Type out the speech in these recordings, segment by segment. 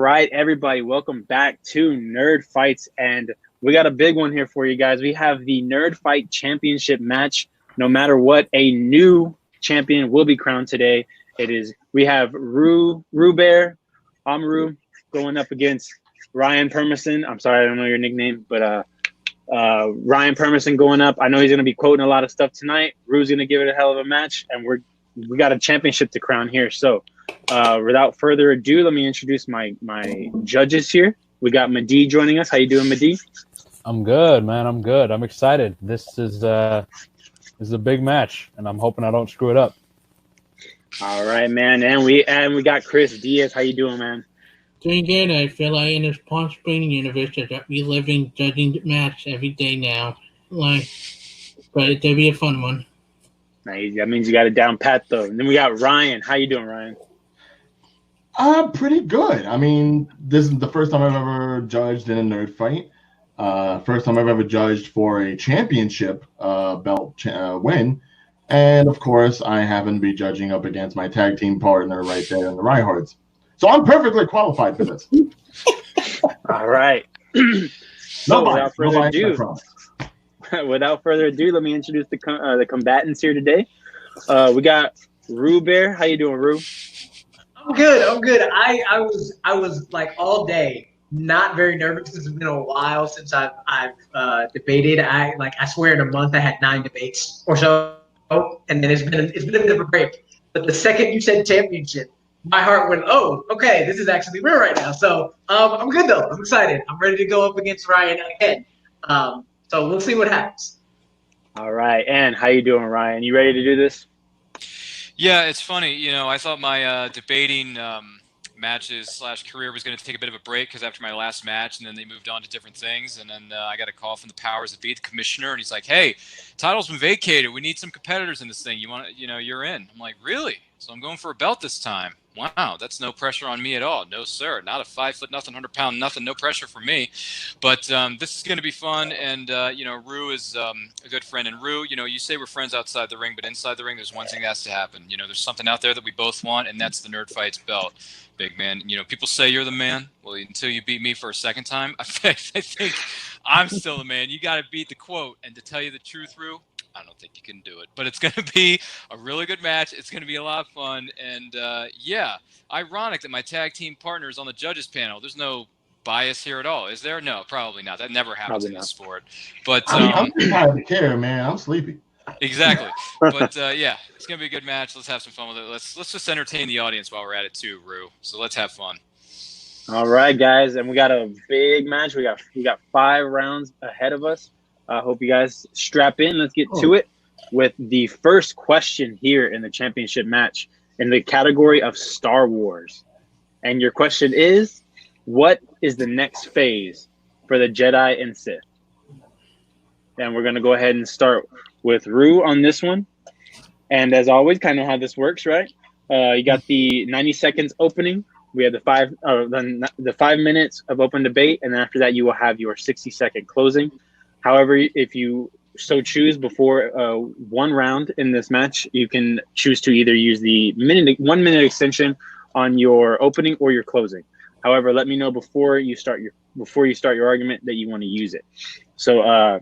right, everybody, welcome back to Nerd Fights, and we got a big one here for you guys. We have the Nerd Fight Championship match. No matter what, a new champion will be crowned today. We have Bear, Amaru going up against Ryan Permerson. I'm sorry, I don't know your nickname, but Ryan Permerson going up. I know he's going to be quoting a lot of stuff tonight. Rue's going to give it a hell of a match, and we got a championship to crown here. So without further ado, let me introduce my judges here. We got Madi joining us. How you doing, Madi? I'm good, man. I'm good. I'm excited. This is a big match, and I'm hoping I don't screw it up. All right, man. And we got Chris Diaz. How you doing, man? Doing good. I feel like in this Palm Springs universe that we live in judging the match every day now. But it'll be a fun one. Nice. That means you got it down pat, though. And then we got Ryan. How you doing, Ryan? Pretty good. I mean, this is the first time I've ever judged in a nerd fight. First time I've ever judged for a championship belt win. And, of course, I happen to be judging up against my tag team partner right there in the Reinhardts. So I'm perfectly qualified for this. All right. So without further ado, let me introduce the combatants here today. We got Bear. How you doing, Rue? I'm good. I was like all day not very nervous because it's been a while since I've debated. I swear in a month I had 9 debates or so, and then it's been a bit of a break. But the second you said championship, my heart went, oh, okay, this is actually real right now. So I'm good though. I'm excited. I'm ready to go up against Ryan again. So we'll see what happens. All right, and how you doing, Ryan? You ready to do this? Yeah, it's funny. I thought my debating matches / career was going to take a bit of a break because after my last match, and then they moved on to different things. And then I got a call from the powers that be, the commissioner, and he's like, "Hey, title's been vacated. We need some competitors in this thing. You're in." I'm like, "Really?" So I'm going for a belt this time. Wow, that's no pressure on me at all. No, sir. Not a 5 foot nothing, 100-pound nothing. No pressure for me. But this is going to be fun. And, Rue is a good friend. And Rue, you say we're friends outside the ring, but inside the ring, there's one thing that has to happen. There's something out there that we both want, and that's the Nerd Fights belt. Big man. People say you're the man. Well, until you beat me for a second time, I think I'm still the man. You got to beat the quote. And to tell you the truth, Rue, I don't think you can do it, but it's going to be a really good match. It's going to be a lot of fun. And ironic that my tag team partner is on the judges panel. There's no bias here at all. Is there? No, probably not. That never happens in this sport. But I'm too tired to care, man. I'm sleepy. Exactly. But it's going to be a good match. Let's have some fun with it. Let's just entertain the audience while we're at it too, Rue. So let's have fun. All right, guys. And we got a big match. We got 5 rounds ahead of us. I hope you guys strap in. Let's get to it with the first question here in the championship match in the category of Star Wars. And your question is, what is the next phase for the Jedi and Sith? And we're going to go ahead and start with Rue on this one. And as always, kind of how this works, right? You got the 90 seconds opening. We have the 5 minutes of open debate. And then after that, you will have your 60-second closing. However, if you so choose before one round in this match, you can choose to either use the 1 minute extension on your opening or your closing. However, let me know before you start your argument that you want to use it. So,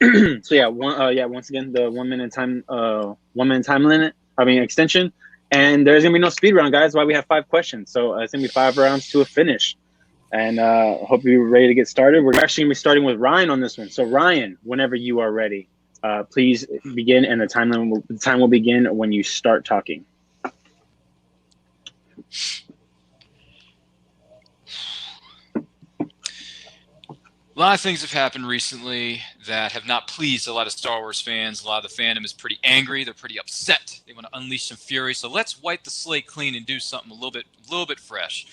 once again, the 1 minute time, 1 minute time limit. Extension, and there's gonna be no speed round, guys. Why we have 5 questions, so it's gonna be 5 rounds to a finish. And hope you're ready to get started. We're actually going to be starting with Ryan on this one. So, Ryan, whenever you are ready, please begin, and the time will begin when you start talking. A lot of things have happened recently that have not pleased a lot of Star Wars fans. A lot of the fandom is pretty angry. They're pretty upset. They want to unleash some fury. So let's wipe the slate clean and do something a little bit fresh.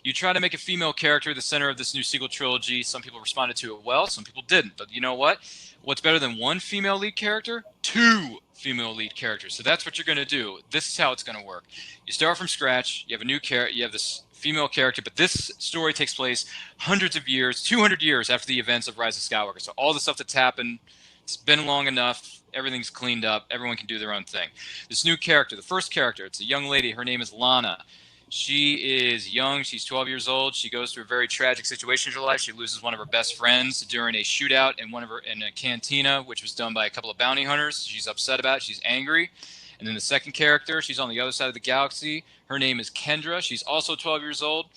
You try to make a female character the center of this new sequel trilogy. Some people responded to it well, some people didn't. But you know what? What's better than 1 female lead character? 2 female lead characters. So that's what you're going to do. This is how it's going to work. You start from scratch. You have a new character. You have this female character, but this story takes place hundreds of years, 200 years after the events of Rise of Skywalker. So all the stuff that's happened, it's been long enough. Everything's cleaned up. Everyone can do their own thing. This new character, the first character, it's a young lady. Her name is Lana. She is young. She's 12 years old. She goes through a very tragic situation in her life. She loses one of her best friends during a shootout in a cantina, which was done by a couple of bounty hunters. She's upset about it. She's angry. And then the second character, she's on the other side of the galaxy. Her name is Kendra. She's also 12 years old.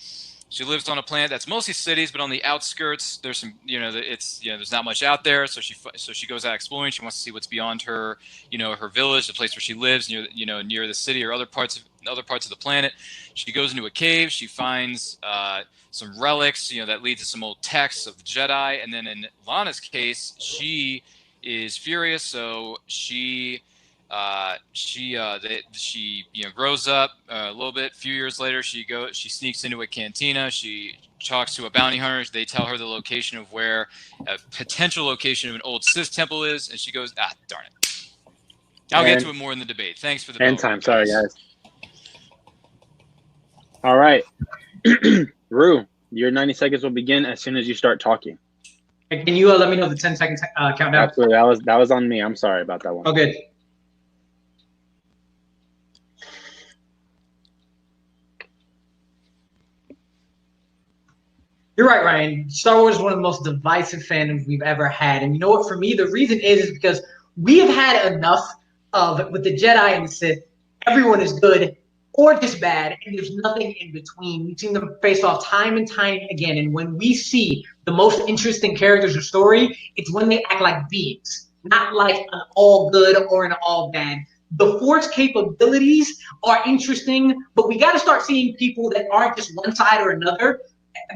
She lives on a planet that's mostly cities, but on the outskirts, there's some, there's not much out there. So she goes out exploring. She wants to see what's beyond her, her village, the place where she lives, near the city or other parts of the planet. She goes into a cave. She finds some relics, that lead to some old texts of the Jedi. And then in Lana's case, she is furious, so she grows up a little bit. A few years later, she sneaks into a cantina. She talks to a bounty hunter. They tell her the location of where a potential location of an old Sith temple is, and she goes, darn it. I'll get to it more in the debate. Thanks for the end time. Sorry, guys. All right. Rue, your 90 seconds will begin as soon as you start talking. Can you let me know the 10-second countdown? Absolutely. That was on me. I'm sorry about that one. Oh, good. You're right, Ryan. Star Wars is one of the most divisive fandoms we've ever had. And you know what? For me, the reason is because we have had enough of, with the Jedi and the Sith, everyone is good or just bad, and there's nothing in between. We've seen them face off time and time again. And when we see the most interesting characters or story, it's when they act like beings, not like an all good or an all bad. The Force capabilities are interesting, but we got to start seeing people that aren't just one side or another.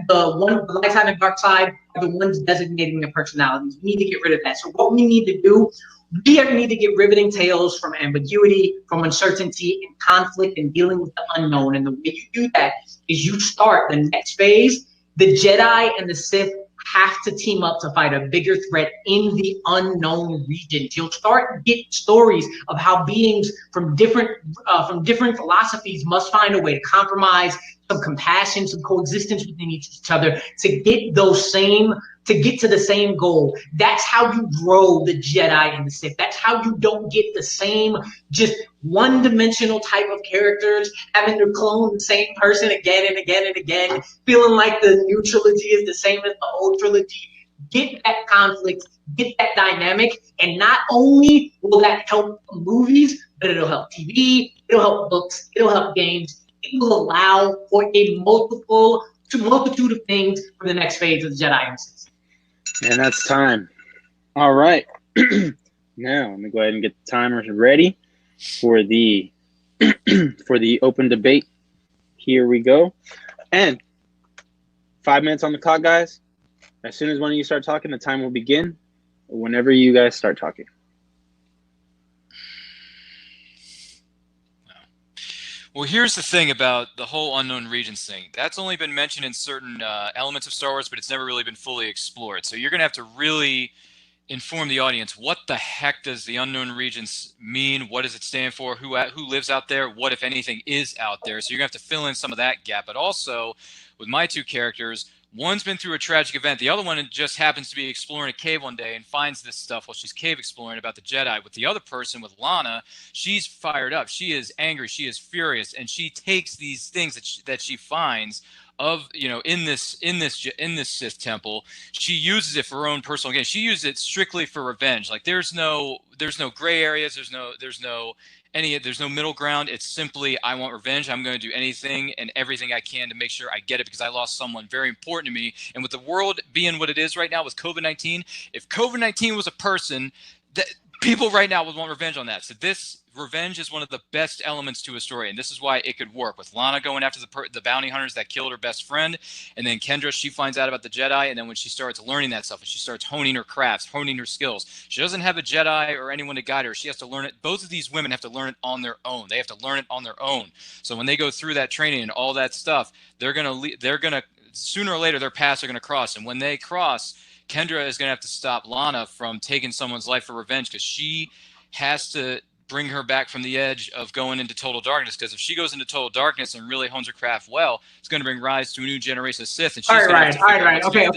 The light side and dark side are the ones designating their personalities. We need to get rid of that. So what we need to do, we need to get riveting tales from ambiguity, from uncertainty and conflict and dealing with the unknown. And the way you do that is you start the next phase. The Jedi and the Sith have to team up to fight a bigger threat in the unknown regions. You'll start to get stories of how beings from different philosophies must find a way to compromise, some compassion, some coexistence within each other to get to the same goal. That's how you grow the Jedi and the Sith. That's how you don't get the same just one-dimensional type of characters having to clone the same person again and again and again, feeling like the new trilogy is the same as the old trilogy. Get that conflict, get that dynamic, and not only will that help movies, but it'll help TV, it'll help books, it'll help games. It will allow for a multitude of things for the next phase of the Jedi and Sith. And that's time. All right. Now, let me go ahead and get the timers ready for the open debate. Here we go. And 5 minutes on the clock, guys. As soon as one of you start talking, the time will begin whenever you guys start talking. Well, here's the thing about the whole unknown regions thing. That's only been mentioned in certain elements of Star Wars, but it's never really been fully explored. So you're going to have to really inform the audience. What the heck does the unknown regions mean? What does it stand for? Who lives out there? What, if anything, is out there? So you're going to have to fill in some of that gap. But also, with my two characters, one's been through a tragic event. The other one just happens to be exploring a cave one day and finds this stuff while she's cave exploring about the Jedi. With the other person, with Lana, she's fired up. She is angry. She is furious, and she takes these things that she finds in this Sith temple. She uses it for her own personal gain. She uses it strictly for revenge. Like there's no gray areas. There's no middle ground. It's simply, I want revenge. I'm going to do anything and everything I can to make sure I get it because I lost someone very important to me. And with the world being what it is right now with COVID-19, if COVID-19 was a person, that people right now would want revenge on that. So this revenge is one of the best elements to a story, and this is why it could work. With Lana going after the bounty hunters that killed her best friend, and then Kendra, she finds out about the Jedi, and then when she starts learning that stuff, and she starts honing her crafts, honing her skills, she doesn't have a Jedi or anyone to guide her. She has to learn it. Both of these women have to learn it on their own. They have to learn it on their own. So when they go through that training and all that stuff, they're gonna sooner or later their paths are gonna cross, and when they cross, Kendra is gonna have to stop Lana from taking someone's life for revenge because she has to bring her back from the edge of going into total darkness, because if she goes into total darkness and really hones her craft well, it's going to bring rise to a new generation of Sith. And she's all right. Okay.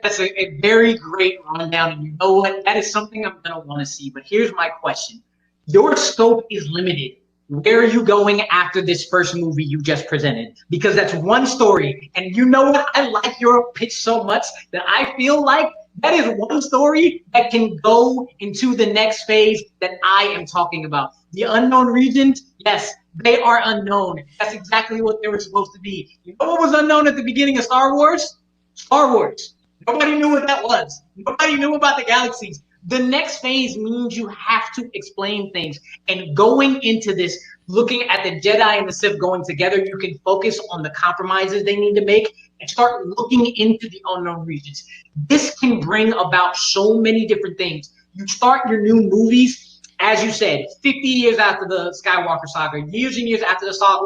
That's a very great rundown. And you know what? That is something I'm going to want to see. But here's my question. Your scope is limited. where are you going after this first movie you just presented? Because that's one story. And you know what? I like your pitch so much that I feel like that is one story that can go into the next phase that I am talking about. The unknown regions, yes, they are unknown. That's exactly what they were supposed to be. You know what was unknown at the beginning of Star Wars? Star Wars. Nobody knew what that was. Nobody knew about the galaxies. The next phase means you have to explain things. And going into this, looking at the Jedi and the Sith going together, you can focus on the compromises they need to make and start looking into the unknown regions. This can bring about so many different things. You start your new movies, as you said, 50 years after the Skywalker saga, years and years after the Star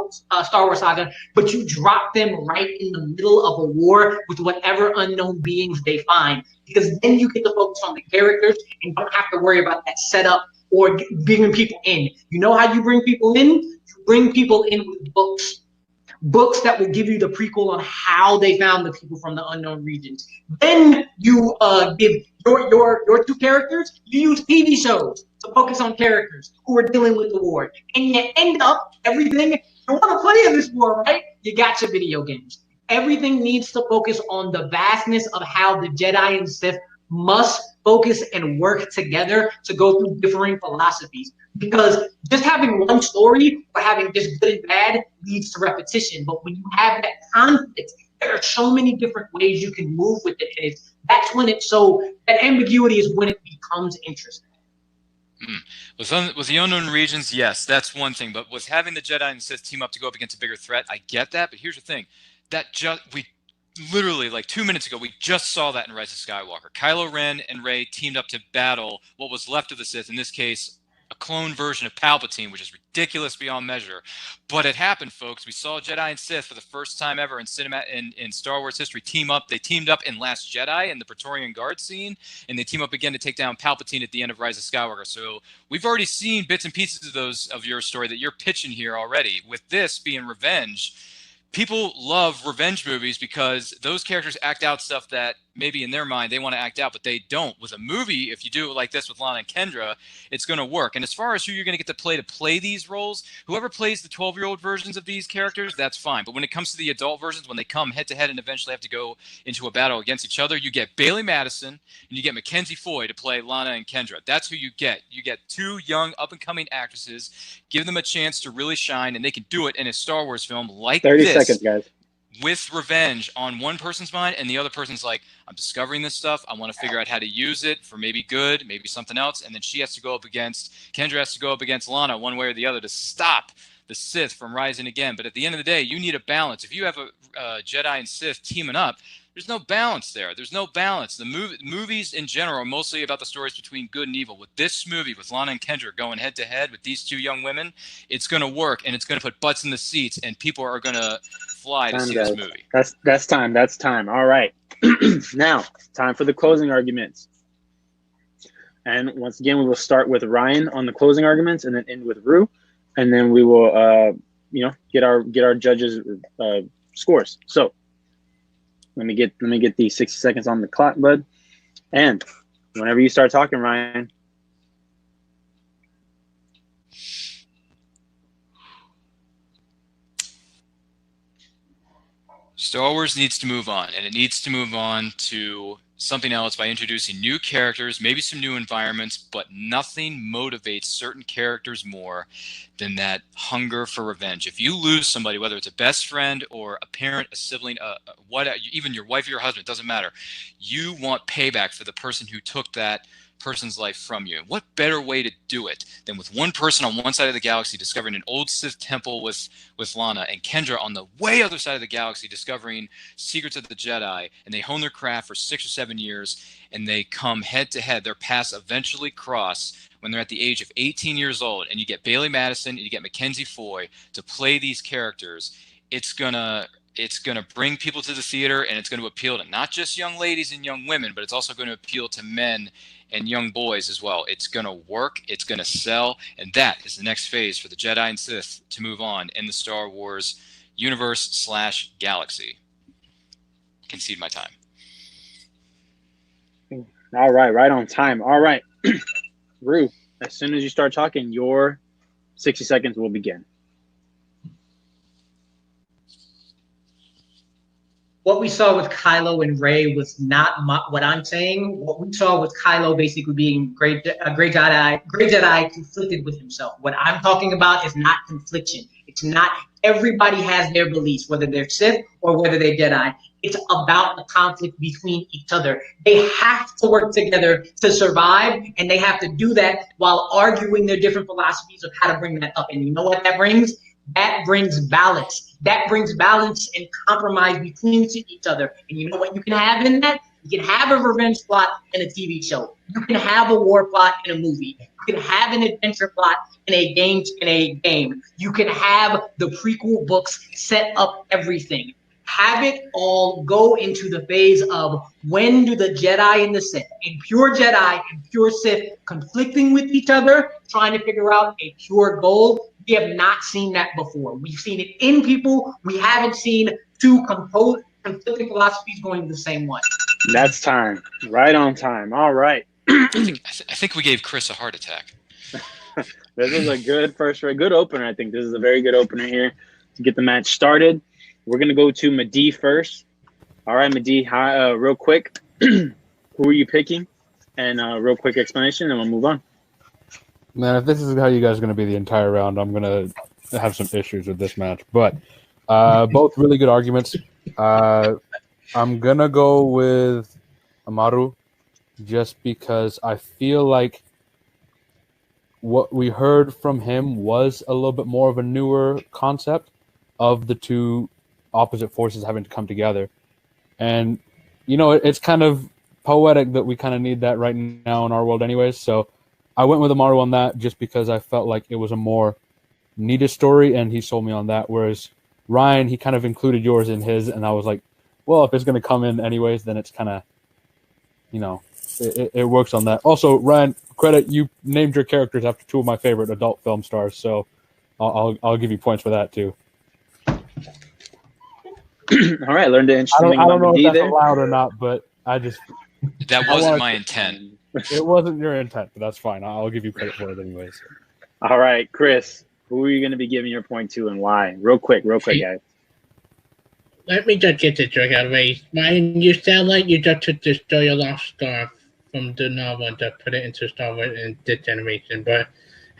Wars saga, but you drop them right in the middle of a war with whatever unknown beings they find, because then you get to focus on the characters and don't have to worry about that setup or bringing people in. You know how you bring people in? You bring people in with books. Books that will give you the prequel on how they found the people from the unknown regions. Then you give your two characters, you use TV shows to focus on characters who are dealing with the war. And you end up everything, you want to play in this war, right? You got your video games. Everything needs to focus on the vastness of how the Jedi and Sith must focus and work together to go through differing philosophies. Because just having one story or having just good and bad leads to repetition. But when you have that conflict, there are so many different ways you can move with it. And that's when it's so, that ambiguity is when it becomes interesting. With the unknown regions, yes, that's one thing. But with having the Jedi and Sith team up to go up against a bigger threat, I get that. But here's the thing: we literally like 2 minutes ago, we just saw that in Rise of Skywalker. Kylo Ren and Rey teamed up to battle what was left of the Sith. In this case, a clone version of Palpatine, which is ridiculous beyond measure. But it happened, folks. We saw Jedi and Sith for the first time ever in Star Wars history team up. They teamed up in Last Jedi in the Praetorian Guard scene, and they team up again to take down Palpatine at the end of Rise of Skywalker. So we've already seen bits and pieces of your story that you're pitching here already. With this being revenge, people love revenge movies because those characters act out stuff that maybe in their mind they want to act out, but they don't. With a movie, if you do it like this with Lana and Kendra, it's going to work. And as far as who you're going to get to play these roles, whoever plays the 12-year-old versions of these characters, that's fine. But when it comes to the adult versions, when they come head-to-head and eventually have to go into a battle against each other, you get Bailey Madison and you get Mackenzie Foy to play Lana and Kendra. That's who you get. You get two young, up-and-coming actresses. Give them a chance to really shine, and they can do it in a Star Wars film like 30 this. 30 seconds, guys. With revenge on one person's mind, and the other person's like, I'm discovering this stuff. I want to figure out how to use it for maybe good, maybe something else. And then Kendra has to go up against Lana one way or the other to stop the Sith from rising again. But at the end of the day, you need a balance. If you have a Jedi and Sith teaming up, there's no balance there. There's no balance. The movies in general are mostly about the stories between good and evil. With this movie, with Lana and Kendra going head to head with these two young women, it's going to work, and it's going to put butts in the seats, and people are going to fly to see this movie. That's time. That's time. All right. Now, time for the closing arguments. And once again, we will start with Ryan on the closing arguments, and then end with Rue, and then we will, get our judges' scores. So. Let me get these 60 seconds on the clock, bud. And whenever you start talking, Ryan. Star Wars needs to move on, and it needs to move on to something else by introducing new characters, maybe some new environments, but nothing motivates certain characters more than that hunger for revenge. If you lose somebody, whether it's a best friend or a parent, a sibling, even your wife or your husband, it doesn't matter. You want payback for the person who took that person's life from you. What better way to do it than with one person on one side of the galaxy discovering an old Sith temple with Lana, and Kendra on the way other side of the galaxy discovering secrets of the Jedi, and they hone their craft for 6 or 7 years, and they come head to head. Their paths eventually cross when they're at the age of 18 years old, and you get Bailey Madison and you get Mackenzie Foy to play these characters. It's gonna bring people to the theater, and it's going to appeal to not just young ladies and young women, but it's also going to appeal to men and young boys as well. It's going to work. It's going to sell. And that is the next phase for the Jedi and Sith to move on in the Star Wars universe/galaxy. Concede my time. All right. Right on time. All right. Rue, as soon as you start talking, your 60 seconds will begin. What we saw with Kylo and Rey was not what I'm saying. What we saw with Kylo basically being a great Jedi conflicted with himself. What I'm talking about is not confliction. It's not everybody has their beliefs, whether they're Sith or whether they're Jedi. It's about the conflict between each other. They have to work together to survive, and they have to do that while arguing their different philosophies of how to bring that up. And you know what that brings? That brings balance. That brings balance and compromise between each other. And you know what you can have in that? You can have a revenge plot in a TV show. You can have a war plot in a movie. You can have an adventure plot in a game. You can have the prequel books set up everything. Have it all go into the phase of when do the Jedi and the Sith, and pure Jedi and pure Sith conflicting with each other, trying to figure out a pure goal. We have not seen that before. We've seen it in people. We haven't seen two conflicting philosophies going the same way. That's time. Right on time. All right. I think we gave Chris a heart attack. This is a good good opener. I think this is a very good opener here to get the match started. We're going to go to Madi first. All right, Madi, real quick. Who are you picking? And real quick explanation, and we'll move on. Man, if this is how you guys are going to be the entire round, I'm going to have some issues with this match. But both really good arguments. I'm going to go with Amaru just because I feel like what we heard from him was a little bit more of a newer concept of the two opposite forces having to come together. And, you know, it's kind of poetic that we kind of need that right now in our world anyways. So I went with Amaru on that just because I felt like it was a more needed story, and he sold me on that. Whereas Ryan, he kind of included yours in his, and I was like, well, if it's going to come in anyways, then it's kind of, you know, it works on that. Also, Ryan, credit, you named your characters after two of my favorite adult film stars, so I'll give you points for that too. All right, learned an interesting thing I don't know about if that's there. allowed or not, but That wasn't my intent. It wasn't your intent, but that's fine. I'll give you credit for it anyways. All right, Chris, who are you going to be giving your point to and why? Real quick, guys. Let me just get the joke out of the way. Ryan, you sound like you just took the story of Lost Star from the novel and just put it into Star Wars in this generation. But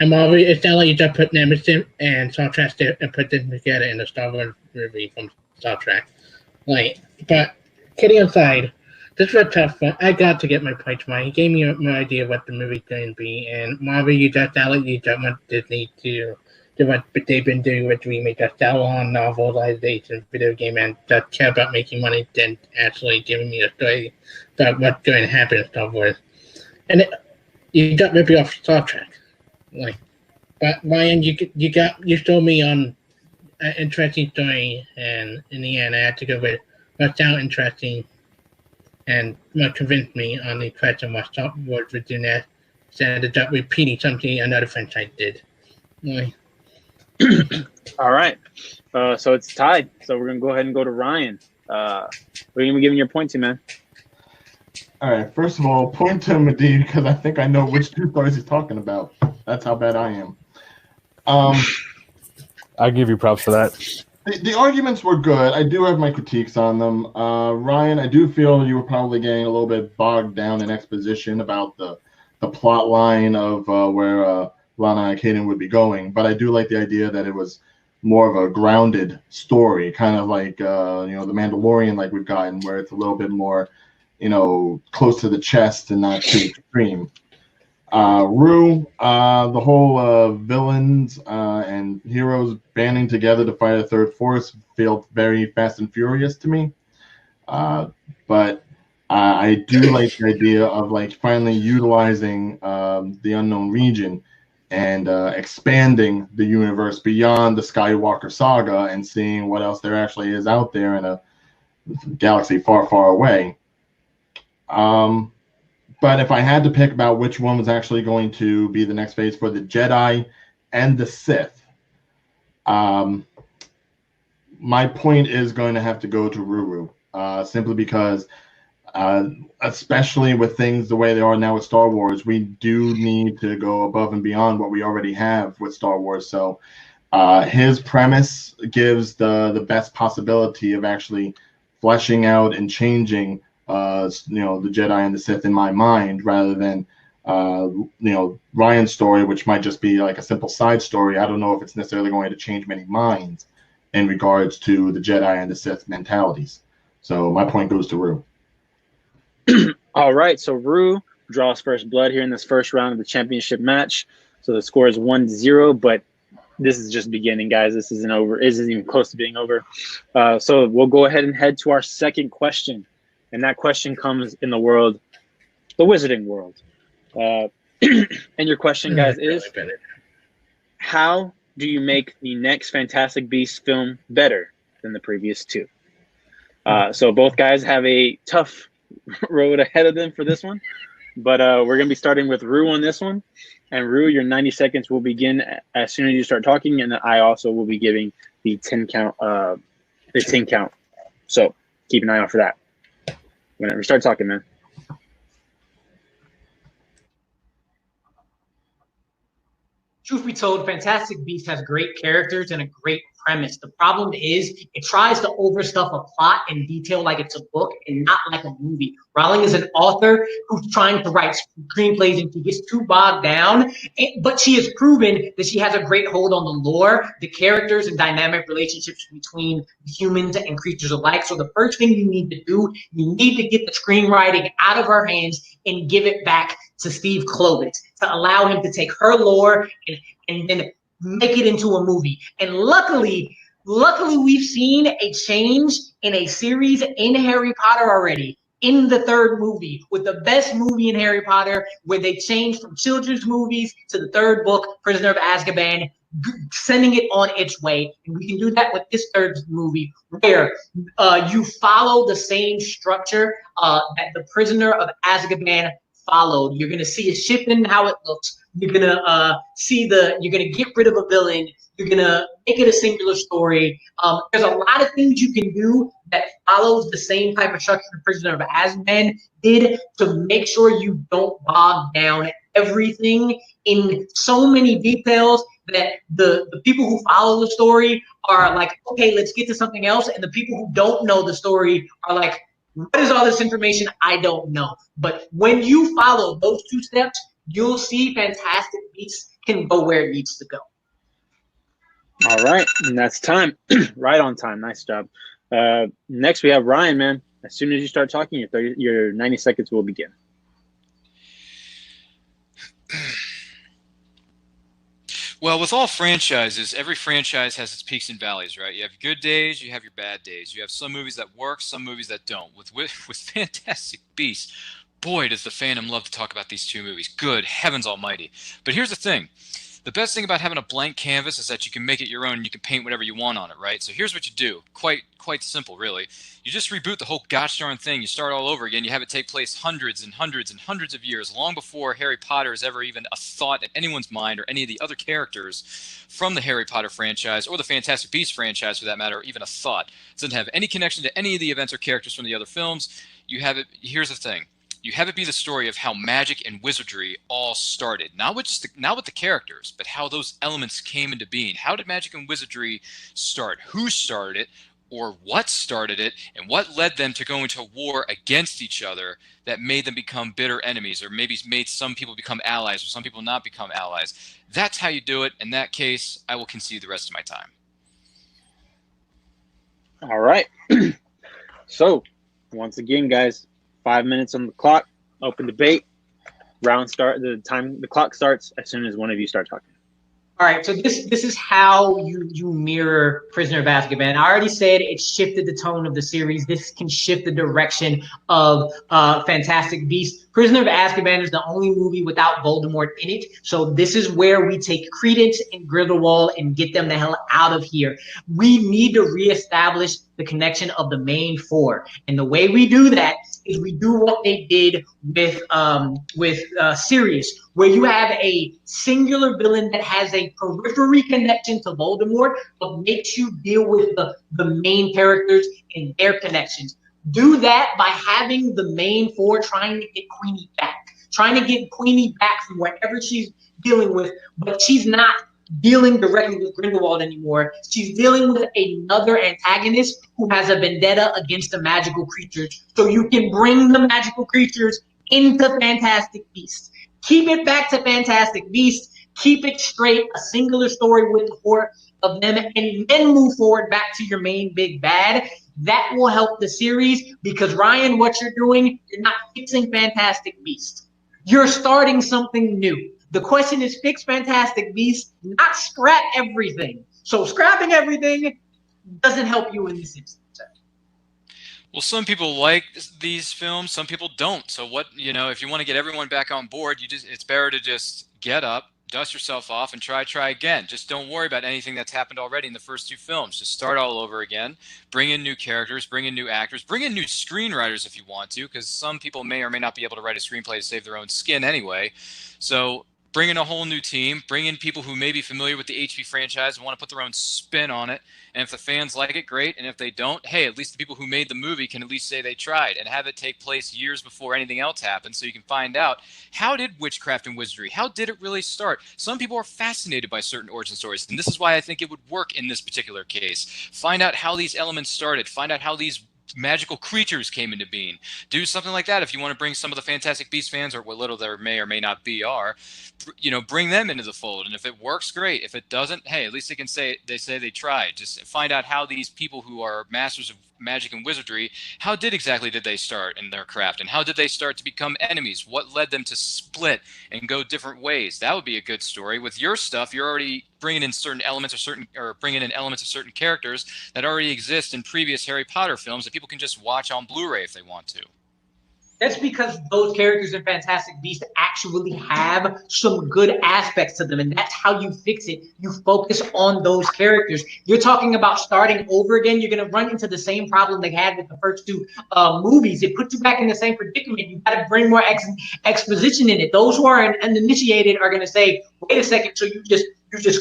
Amaru, it sounds like you just put Nemesis and Star Trek and put them together in the Star Wars movie from Star Trek. But kidding aside, this was a tough one. I got to get my points right. He gave me my idea of what the movie's going to be. And Marvel, you just sound like you just want Disney to do what they've been doing with remake, just sell on novelization, video game, and just care about making money than actually giving me a story about what's going to happen in Star Wars. And you got ripping off Star Trek. But Ryan, you showed me on an interesting story, and in the end, I had to go with what sounded interesting and what convinced me on the question what Star Wars would do next, instead of just repeating something another franchise did. All right. So it's tied. So we're going to go ahead and go to Ryan. What are you going to be giving your point to, man? All right. First of all, point to Madi because I think I know which two stories he's talking about. That's how bad I am. I give you props for that. The arguments were good. I do have my critiques on them. Ryan, I do feel you were probably getting a little bit bogged down in exposition about the plot line of where Lana and Kaden would be going. But I do like the idea that it was more of a grounded story, kind of like The Mandalorian, like we've gotten, where it's a little bit more, close to the chest and not too extreme. Rue, the whole villains and heroes banding together to fight a third force felt very Fast and Furious to me. But I do like the idea of finally utilizing the unknown region and expanding the universe beyond the Skywalker saga and seeing what else there actually is out there in a galaxy far, far away. But if I had to pick about which one was actually going to be the next phase for the Jedi and the Sith, my point is going to have to go to Ruru, simply because Especially with things the way they are now with Star Wars, we do need to go above and beyond what we already have with Star Wars. So his premise gives the best possibility of actually fleshing out and changing, the Jedi and the Sith in my mind, rather than, Ryan's story, which might just be like a simple side story. I don't know if it's necessarily going to change many minds in regards to the Jedi and the Sith mentalities. So my point goes to Rue. All right, so Rue draws first blood here in this first round of the championship match. So the score is 1-0, but this is just beginning, guys. This isn't over. It isn't even close to being over. So we'll go ahead and head to our second question. And that question comes in the wizarding world. And your question, guys, is how do you make the next Fantastic Beasts film better than the previous two? So both guys have a tough road ahead of them for this one, but we're going to be starting with Rue on this one. And Rue, your 90 seconds will begin as soon as you start talking, and I also will be giving the 10 count. So keep an eye out for that. Whenever we start talking, man. Truth be told, Fantastic Beasts has great characters and a great premise. The problem is it tries to overstuff a plot and detail like it's a book and not like a movie. Rowling is an author who's trying to write screenplays and she gets too bogged down, but she has proven that she has a great hold on the lore, the characters, and dynamic relationships between humans and creatures alike. So the first thing you need to do, you need to get the screenwriting out of her hands and give it back to Steve Klovetz to allow him to take her lore and then make it into a movie. And luckily we've seen a change in a series in Harry Potter already in the third movie, with the best movie in Harry Potter, where they changed from children's movies to the third book, Prisoner of Azkaban, sending it on its way. And we can do that with this third movie, where you follow the same structure that the Prisoner of Azkaban followed. You're gonna see a shift in how it looks. You're gonna you're gonna get rid of a villain. You're gonna make it a singular story. There's a lot of things you can do that follows the same type of structure the Prisoner of Azkaban did to make sure you don't bog down everything in so many details that the people who follow the story are like, okay, let's get to something else, and the people who don't know the story are like, what is all this information? I don't know. But when you follow those two steps, you'll see Fantastic Beasts can go where it needs to go. All right, and that's time. Right on time. Nice job. Next, we have Ryan, man. As soon as you start talking, your 90 seconds will begin. Well, with all franchises, every franchise has its peaks and valleys, right? You have your good days, you have your bad days. You have some movies that work, some movies that don't. With Fantastic Beasts, boy, does the fandom love to talk about these two movies. Good heavens almighty. But here's the thing. The best thing about having a blank canvas is that you can make it your own and you can paint whatever you want on it, right? So here's what you do. Quite simple, really. You just reboot the whole gosh darn thing. You start all over again. You have it take place hundreds and hundreds and hundreds of years, long before Harry Potter is ever even a thought in anyone's mind, or any of the other characters from the Harry Potter franchise or the Fantastic Beasts franchise, for that matter, or even a thought. It doesn't have any connection to any of the events or characters from the other films. You have it. Here's the thing. You have it be the story of how magic and wizardry all started. Not with the characters, but how those elements came into being. How did magic and wizardry start? Who started it, or what started it, and what led them to go into war against each other that made them become bitter enemies, or maybe made some people become allies, or some people not become allies. That's how you do it. In that case, I will concede the rest of my time. All right. So, once again, guys, 5 minutes on the clock. Open debate. Round start. The clock starts as soon as one of you start talking. All right, so this is how you mirror Prisoner of Azkaban. I already said it shifted the tone of the series. This can shift the direction of Fantastic Beasts. Prisoner of Azkaban is the only movie without Voldemort in it. So this is where we take Credence and Grindelwald and get them the hell out of here. We need to reestablish the connection of the main four. And the way we do that is we do what they did with Sirius, where you have a singular villain that has a periphery connection to Voldemort, but makes you deal with the main characters and their connections. Do that by having the main four trying to get Queenie back. Trying to get Queenie back from wherever she's dealing with, but she's not dealing directly with Grindelwald anymore. She's dealing with another antagonist who has a vendetta against the magical creatures. So you can bring the magical creatures into Fantastic Beasts. Keep it back to Fantastic Beasts. Keep it straight, a singular story with the four of them, and then move forward back to your main big bad. That will help the series because, Ryan, what you're doing, you're not fixing Fantastic Beasts. You're starting something new. The question is fix Fantastic Beasts, not scrap everything. So scrapping everything doesn't help you in this instance. Well, some people like these films, some people don't. So what, if you want to get everyone back on board, it's better to just get up, dust yourself off, and try again. Just don't worry about anything that's happened already in the first two films. Just start all over again. Bring in new characters, bring in new actors, bring in new screenwriters if you want to, because some people may or may not be able to write a screenplay to save their own skin anyway. So bring in a whole new team, bring in people who may be familiar with the HP franchise and want to put their own spin on it. And if the fans like it, great. And if they don't, hey, at least the people who made the movie can at least say they tried, and have it take place years before anything else happened, so you can find out, how did witchcraft and wizardry, how did it really start? Some people are fascinated by certain origin stories, and this is why I think it would work in this particular case. Find out how these elements started. Find out how these magical creatures came into being. Do something like that if you want to bring some of the Fantastic Beasts fans, or what little there may or may not be are, bring them into the fold. And if it works, great. If it doesn't, hey, at least they can say they tried. Just find out how these people who are masters of magic and wizardry, how exactly did they start in their craft, and how did they start to become enemies? What led them to split and go different ways? That would be a good story. With your stuff, you're already bringing in certain elements or bringing in elements of certain characters that already exist in previous Harry Potter films that people can just watch on Blu-ray if they want to. That's because those characters in Fantastic Beasts actually have some good aspects to them, and that's how you fix it. You focus on those characters. You're talking about starting over again. You're going to run into the same problem they had with the first two movies. It puts you back in the same predicament. You got to bring more exposition in it. Those who are uninitiated are going to say, "Wait a second, so you just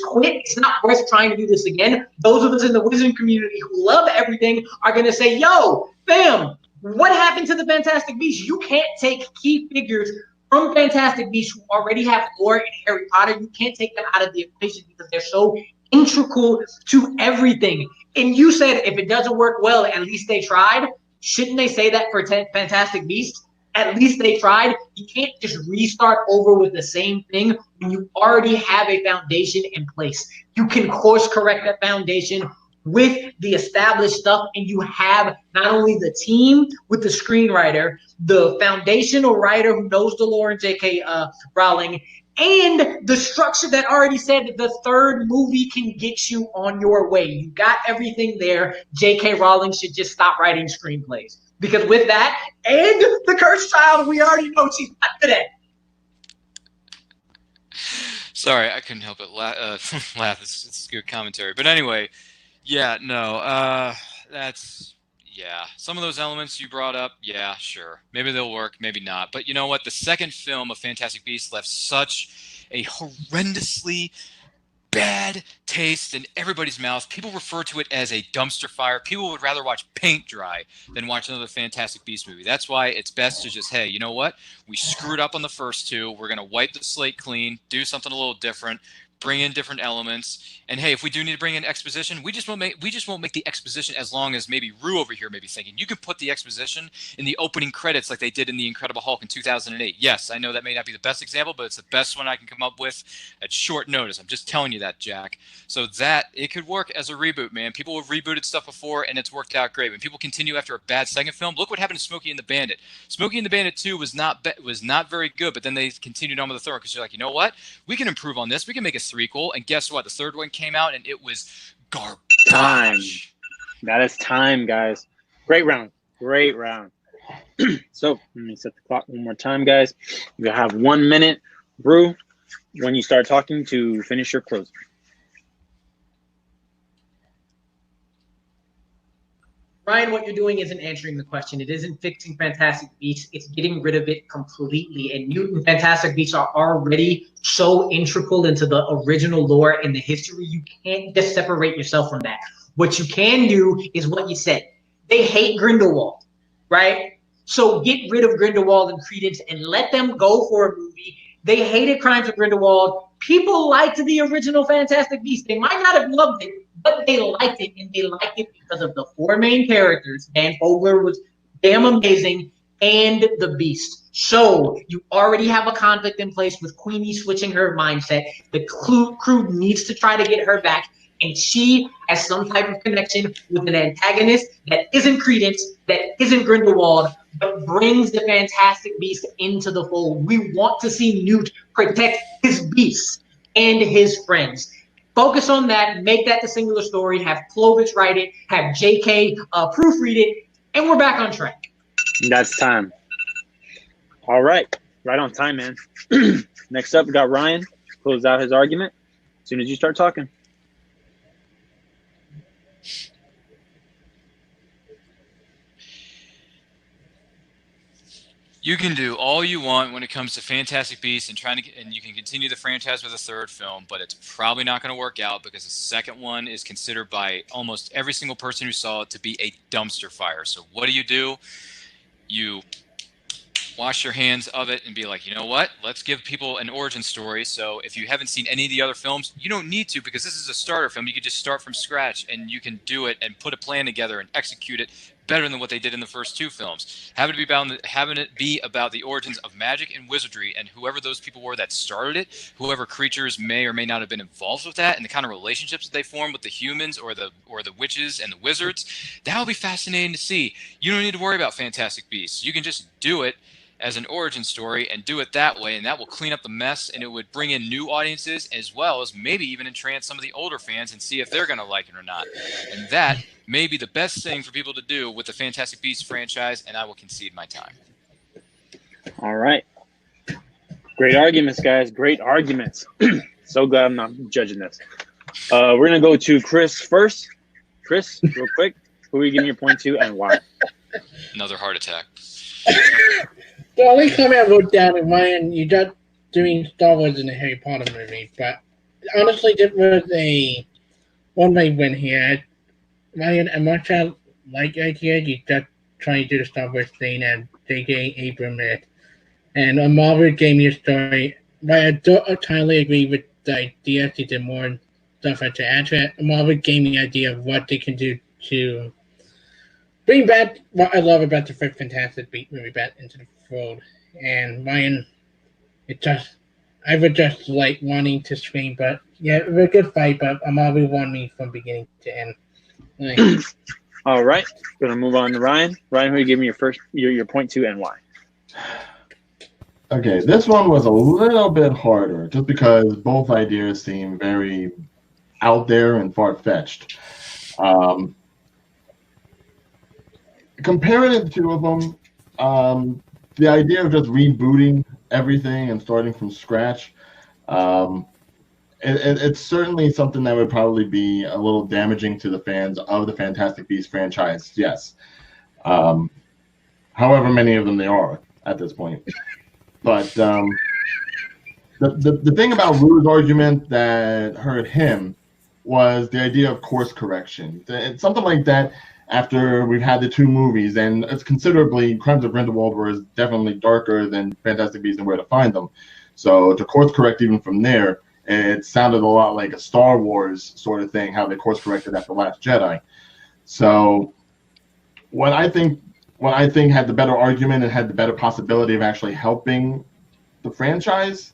quit? It's not worth trying to do this again." Those of us in the wizarding community who love everything are going to say, "Yo, fam, what happened to the Fantastic Beasts? You can't take key figures from Fantastic Beasts who already have lore in Harry Potter. You can't take them out of the equation because they're so integral to everything." And you said if it doesn't work well, at least they tried. Shouldn't they say that for Fantastic Beasts? At least they tried. You can't just restart over with the same thing when you already have a foundation in place. You can course correct that foundation with the established stuff, and you have not only the team with the screenwriter, the foundational writer who knows the lore, and J.K. Rowling, and the structure that already said that the third movie can get you on your way. You got everything there. J.K. Rowling should just stop writing screenplays. Because with that, and the Cursed Child, we already know she's not good at. Sorry, I couldn't help it laugh. It's good commentary. But anyway, yeah, no, some of those elements you brought up, yeah, sure. Maybe they'll work, maybe not. But you know what? The second film of Fantastic Beasts left such a horrendously bad taste in everybody's mouth. People refer to it as a dumpster fire. People would rather watch paint dry than watch another Fantastic Beasts movie. That's why it's best to just, hey, you know what? We screwed up on the first two. We're going to wipe the slate clean, do something a little different, bring in different elements. And hey, if we do need to bring in exposition, we just won't make the exposition as long as maybe Rue over here may be thinking. You can put the exposition in the opening credits like they did in The Incredible Hulk in 2008. Yes, I know that may not be the best example, but it's the best one I can come up with at short notice. I'm just telling you that, Jack. So that it could work as a reboot, man. People have rebooted stuff before and it's worked out great. When people continue after a bad second film, look what happened to Smokey and the Bandit. Smokey and the Bandit 2 was not very good, but then they continued on with the third because you're like, you know what? We can improve on this. We can make a threequel. And guess what? The third one came out and it was garbage. Time. That is time, guys. Great round. So let me set the clock one more time, guys. You have 1 minute, Brew, when you start talking to finish your closing. Ryan, what you're doing isn't answering the question. It isn't fixing Fantastic Beasts. It's getting rid of it completely. And Newt and Fantastic Beasts are already so integral into the original lore and the history. You can't just separate yourself from that. What you can do is what you said. They hate Grindelwald. right? So get rid of Grindelwald and Credence and let them go for a movie. They hated Crimes of Grindelwald. People liked the original Fantastic Beasts. They might not have loved it, but they liked it, and they liked it because of the 4 main characters. Dan Fogler was damn amazing, and the Beast. So you already have a conflict in place with Queenie switching her mindset. The crew needs to try to get her back, and she has some type of connection with an antagonist that isn't Credence, that isn't Grindelwald, but brings the Fantastic Beast into the fold. We want to see Newt protect his beasts and his friends. Focus on that, make that the singular story, have Clovis write it, have JK proofread it, and we're back on track. That's time. All right. Right on time, man. Next up, we got Ryan. Close out his argument as soon as you start talking. You can do all you want when it comes to Fantastic Beasts and and you can continue the franchise with a 3rd film, but it's probably not going to work out because the 2nd one is considered by almost every single person who saw it to be a dumpster fire. So what do? You wash your hands of it and be like, you know what? Let's give people an origin story. So if you haven't seen any of the other films, you don't need to, because this is a starter film. You can just start from scratch and you can do it and put a plan together and execute it better than what they did in the first 2 films. Having it be about the origins of magic and wizardry and whoever those people were that started it, whoever creatures may or may not have been involved with that, and the kind of relationships that they formed with the humans or the witches and the wizards. That will be fascinating to see. You don't need to worry about Fantastic Beasts. You can just do it as an origin story and do it that way, and that will clean up the mess, and it would bring in new audiences as well as maybe even entrance some of the older fans and see if they're going to like it or not. And that may be the best thing for people to do with the Fantastic Beasts franchise, and I will concede my time. All right. Great arguments, guys. Great arguments. So glad I'm not judging this. We're going to go to Chris first. Chris, real quick, who are you giving your point to and why? Another heart attack. The only comment I wrote down in mine, you're not doing Star Wars in the Harry Potter movie, but honestly, this was a one-way win here. Ryan, as much as I like the idea, you just trying to do the Star Wars thing and J.J. Abrams it. And Amaru gave me a story, but I don't entirely agree with the idea to do more stuff to add to it. Amaru gave me an idea of what they can do to bring back what I love about the first Fantastic Beasts movie back into the fold. And Ryan, I would just like wanting to scream, but yeah, it was a good fight, but Amaru won me from beginning to end. All right, gonna move on to Ryan. Ryan, who are you giving your point to and why? Okay, this one was a little bit harder, just because both ideas seem very out there and far-fetched. Comparing the 2 of them, the idea of just rebooting everything and starting from scratch, it's certainly something that would probably be a little damaging to the fans of the Fantastic Beasts franchise, yes. However many of them there are at this point. But the thing about Rue's argument that hurt him was the idea of course correction. It's something like that. After we've had the 2 movies, and it's considerably, Crimes of Grindelwald was definitely darker than Fantastic Beasts and Where to Find Them. So to course correct even from there, it sounded a lot like a Star Wars sort of thing, how they course corrected after Last Jedi. So what I think had the better argument and had the better possibility of actually helping the franchise,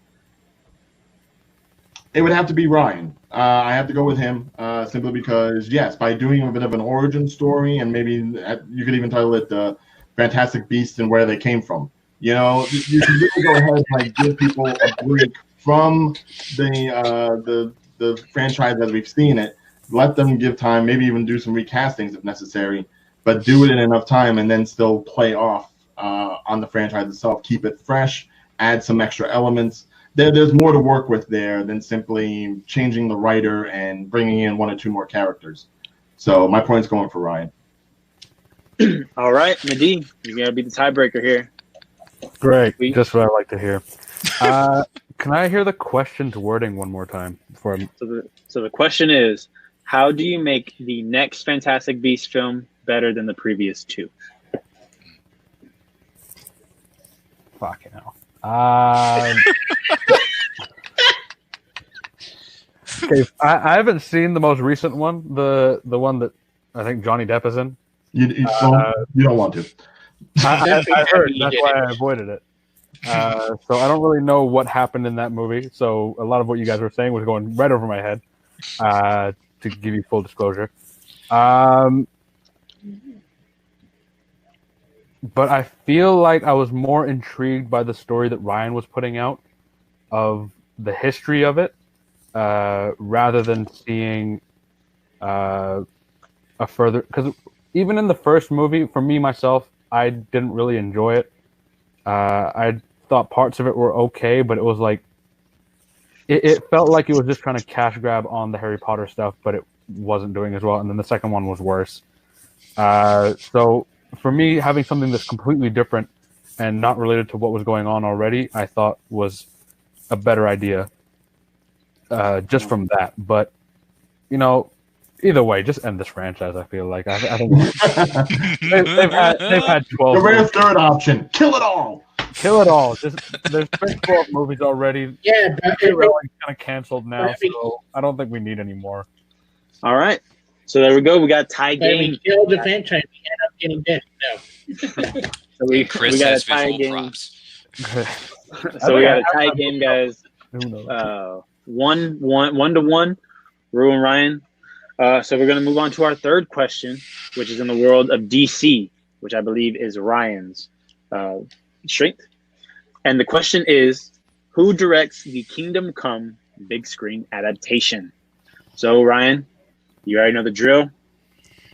it would have to be Ryan. I have to go with him simply because, yes, by doing a bit of an origin story, and maybe you could even title it the Fantastic Beasts and Where They Came From. You know, you can really go ahead and like give people a break from the franchise as we've seen it. Let them give time, maybe even do some recastings if necessary, but do it in enough time and then still play off on the franchise itself. Keep it fresh, add some extra elements. There's more to work with there than simply changing the writer and bringing in 1 or 2 more characters. So my point's going for Ryan. All right, Medine, you're going to be the tiebreaker here. Great. Just what I like to hear. Can I hear the question's wording one more time? So the question is, how do you make the next Fantastic Beasts film better than the previous 2? Fucking hell. Okay, I haven't seen the most recent one, the one that I think Johnny Depp is in. You don't want to. I heard that's why I avoided it. So I don't really know what happened in that movie. So a lot of what you guys were saying was going right over my head. To give you full disclosure, but I feel like I was more intrigued by the story that Ryan was putting out of the history of it, rather than seeing a further. Because even in the first movie, for me myself, I didn't really enjoy it. I thought parts of it were okay, but it was like it felt like it was just trying to cash grab on the Harry Potter stuff, but it wasn't doing as well. And then the second one was worse. So for me, having something that's completely different and not related to what was going on already, I thought was a better idea. Just from that, but either way, just end this franchise. I feel like I think they've had 12. The rare third option: kill it all. Kill it all. Just there's been 12 movies already. Yeah, but They're kind of canceled now, so I don't think we need any more. All right. So there we go. We got a tie game. we killed the franchise. We end up getting dead. No. So we Chris got has a tie visual game. props. So we got a tie game, guys. Who knows? 1-1, Rue and Ryan. So we're gonna move on to our third question, which is in the world of DC, which I believe is Ryan's strength. And the question is, who directs the Kingdom Come big screen adaptation? So Ryan, you already know the drill.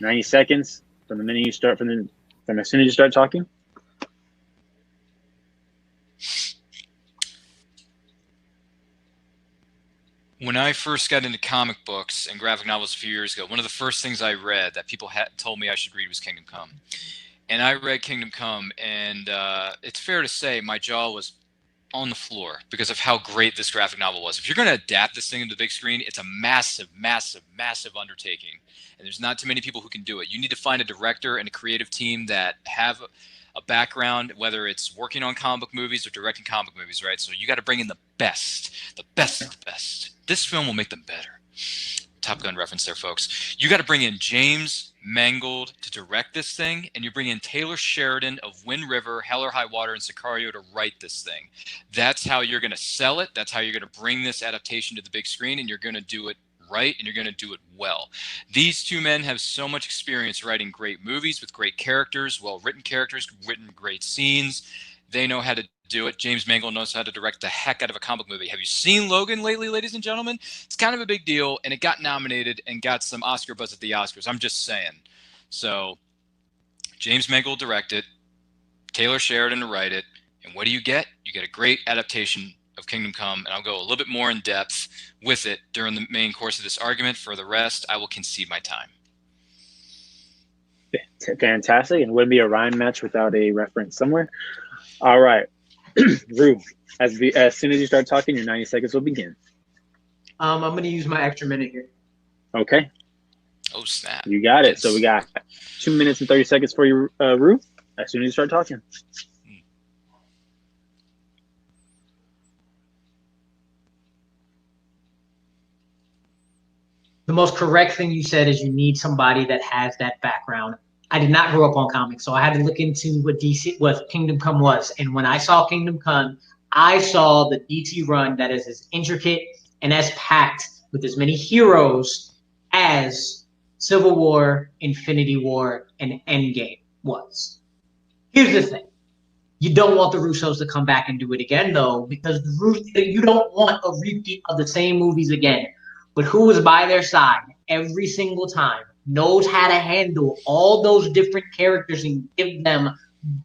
90 seconds from the minute you start, from as soon as you start talking. When I first got into comic books and graphic novels a few years ago, one of the first things I read that people had told me I should read was Kingdom Come. And I read Kingdom Come, and it's fair to say my jaw was on the floor because of how great this graphic novel was. If you're going to adapt this thing into the big screen, it's a massive, massive, massive undertaking. And there's not too many people who can do it. You need to find a director and a creative team that have a background, whether it's working on comic book movies or directing comic book movies, right? So you got to bring in the best of the best. This film will make them better. Top Gun reference there, folks. You got to bring in James Mangold to direct this thing, and you bring in Taylor Sheridan of Wind River, Hell or High Water, and Sicario to write this thing. That's how you're going to sell it. That's how you're going to bring this adaptation to the big screen, and you're going to do it right, and you're going to do it well. These two men have so much experience writing great movies with great characters, well-written characters, written great scenes. They know how to do it. James Mangold knows how to direct the heck out of a comic movie. Have you seen Logan lately, ladies and gentlemen? It's kind of a big deal, and it got nominated and got some Oscar buzz at the Oscars. I'm just saying. So James Mangold direct it, Taylor Sheridan to write it, and what do you get? You get a great adaptation of Kingdom Come, and I'll go a little bit more in depth with it during the main course of this argument. For the rest, I will concede my time. Fantastic. And wouldn't be a Ryan match without a reference somewhere. All right. Rue, as soon as you start talking, your 90 seconds will begin. I'm going to use my extra minute here. Okay. Oh, snap. You got it. So we got 2 minutes and 30 seconds for you, Rue, as soon as you start talking. The most correct thing you said is you need somebody that has that background. I did not grow up on comics, so I had to look into what Kingdom Come was. And when I saw Kingdom Come, I saw the DC run that is as intricate and as packed with as many heroes as Civil War, Infinity War, and Endgame was. Here's the thing. You don't want the Russos to come back and do it again, though, because you don't want a repeat of the same movies again. But who is by their side every single time, knows how to handle all those different characters and give them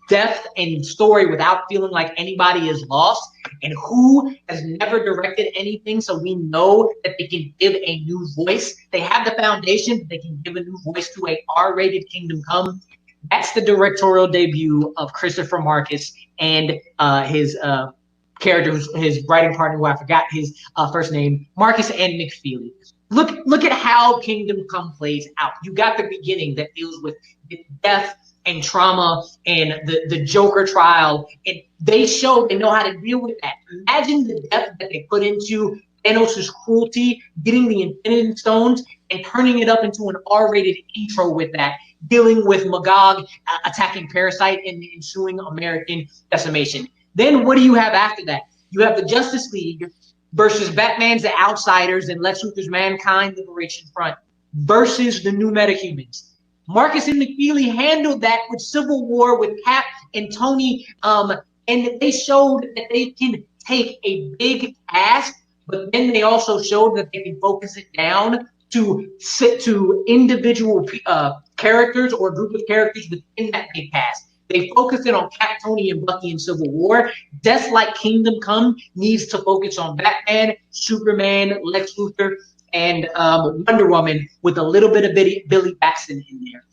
depth and story without feeling like anybody is lost, and who has never directed anything, so we know that they can give a new voice. They have the foundation, they can give a new voice to a R-rated Kingdom Come. That's the directorial debut of Christopher Marcus and his character, his writing partner, who I forgot his first name, Marcus and McFeely. Look at how Kingdom Come plays out. You got the beginning that deals with death and trauma and the Joker trial. And they know how to deal with that. Imagine the depth that they put into Thanos' cruelty, getting the Infinity Stones, and turning it up into an R-rated intro with that, dealing with Magog attacking Parasite and the ensuing American decimation. Then what do you have after that? You have the Justice League versus Batman's The Outsiders and Lex Luthor's Mankind Liberation Front versus the New Metahumans. Marcus and McFeely handled that with Civil War with Cap and Tony, and they showed that they can take a big task, but then they also showed that they can focus it down to individual characters or a group of characters within that big task. They focused it on Cap, Tony, and Bucky in Civil War. Death Like Kingdom Come needs to focus on Batman, Superman, Lex Luthor, and Wonder Woman with a little bit of Billy Batson in there.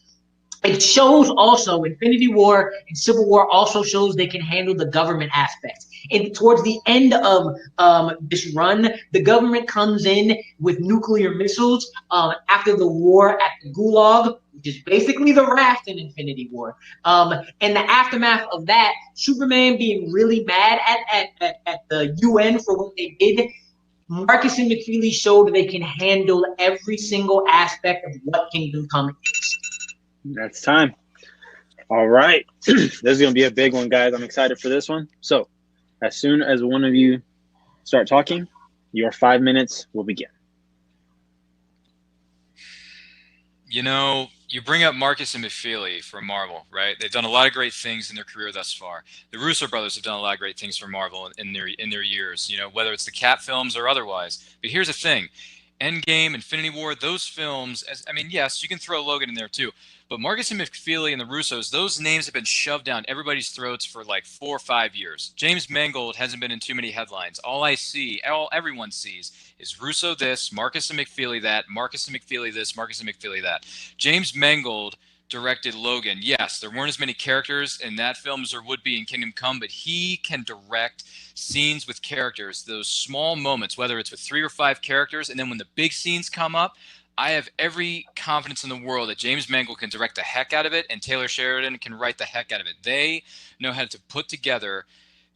It shows also Infinity War and Civil War also shows they can handle the government aspect. And towards the end of this run, the government comes in with nuclear missiles after the war at the Gulag, which is basically the raft in Infinity War. And the aftermath of that, Superman being really mad at the UN for what they did. Marcus and McFeely showed they can handle every single aspect of what Kingdom Come is. That's time. All right. This is going to be a big one, guys. I'm excited for this one. So as soon as one of you start talking, your 5 minutes will begin. You know, you bring up Marcus and McFeely from Marvel, right? They've done a lot of great things in their career thus far. The Russo brothers have done a lot of great things for Marvel in their years, you know, whether it's the Cap films or otherwise. But here's the thing. Endgame, Infinity War, those films, yes, you can throw Logan in there too. But Marcus and McFeely and the Russos, those names have been shoved down everybody's throats for like 4 or 5 years. James Mangold hasn't been in too many headlines. All everyone sees is Russo this, Marcus and McFeely that, Marcus and McFeely this, Marcus and McFeely that. James Mangold directed Logan. Yes, there weren't as many characters in that film as there would be in Kingdom Come, but he can direct scenes with characters, those small moments, whether it's with 3 or 5 characters, and then when the big scenes come up, I have every confidence in the world that James Mangold can direct the heck out of it and Taylor Sheridan can write the heck out of it. They know how to put together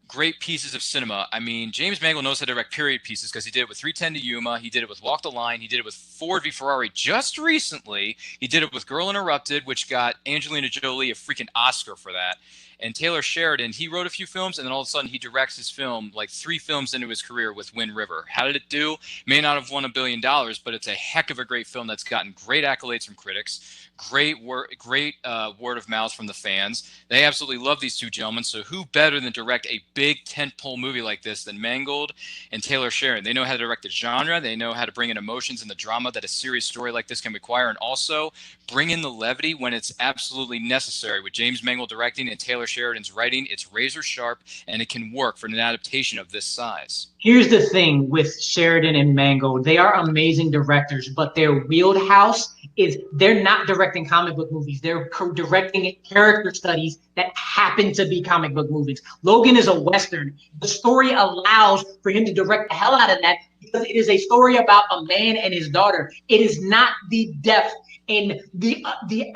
great pieces of cinema. I mean, James Mangold knows how to direct period pieces because he did it with 3:10 to Yuma. He did it with Walk the Line. He did it with Ford v. Ferrari just recently. He did it with Girl Interrupted, which got Angelina Jolie a freaking Oscar for that. And Taylor Sheridan, he wrote a few films, and then all of a sudden he directs his film like 3 films into his career with Wind River. How did it do? May not have won $1 billion, but it's a heck of a great film that's gotten great accolades from critics, great word of mouth from the fans. They absolutely love these two gentlemen, so who better than direct a big tentpole movie like this than Mangold and Taylor Sheridan? They know how to direct the genre. They know how to bring in emotions and the drama that a serious story like this can require, and also bring in the levity when it's absolutely necessary. With James Mangold directing and Taylor Sheridan's writing, it's razor sharp, and it can work for an adaptation of this size. Here's the thing with Sheridan and Mangold. They are amazing directors, but their wheelhouse is they're not directing comic book movies. They're directing character studies that happen to be comic book movies. Logan is a Western. The story allows for him to direct the hell out of that because it is a story about a man and his daughter. It is not the depth and the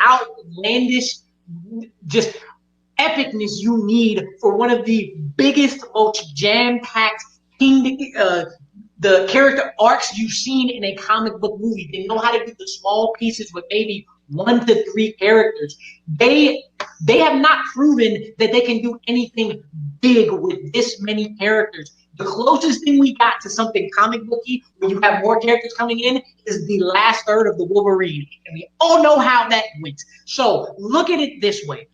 outlandish just epicness you need for one of the biggest, most jam-packed the character arcs you've seen in a comic book movie. They know how to do the small pieces with maybe 1 to 3 characters. They have not proven that they can do anything big with this many characters. The closest thing we got to something comic booky when you have more characters coming in is the last third of the Wolverine. And we all know how that went. So look at it this way.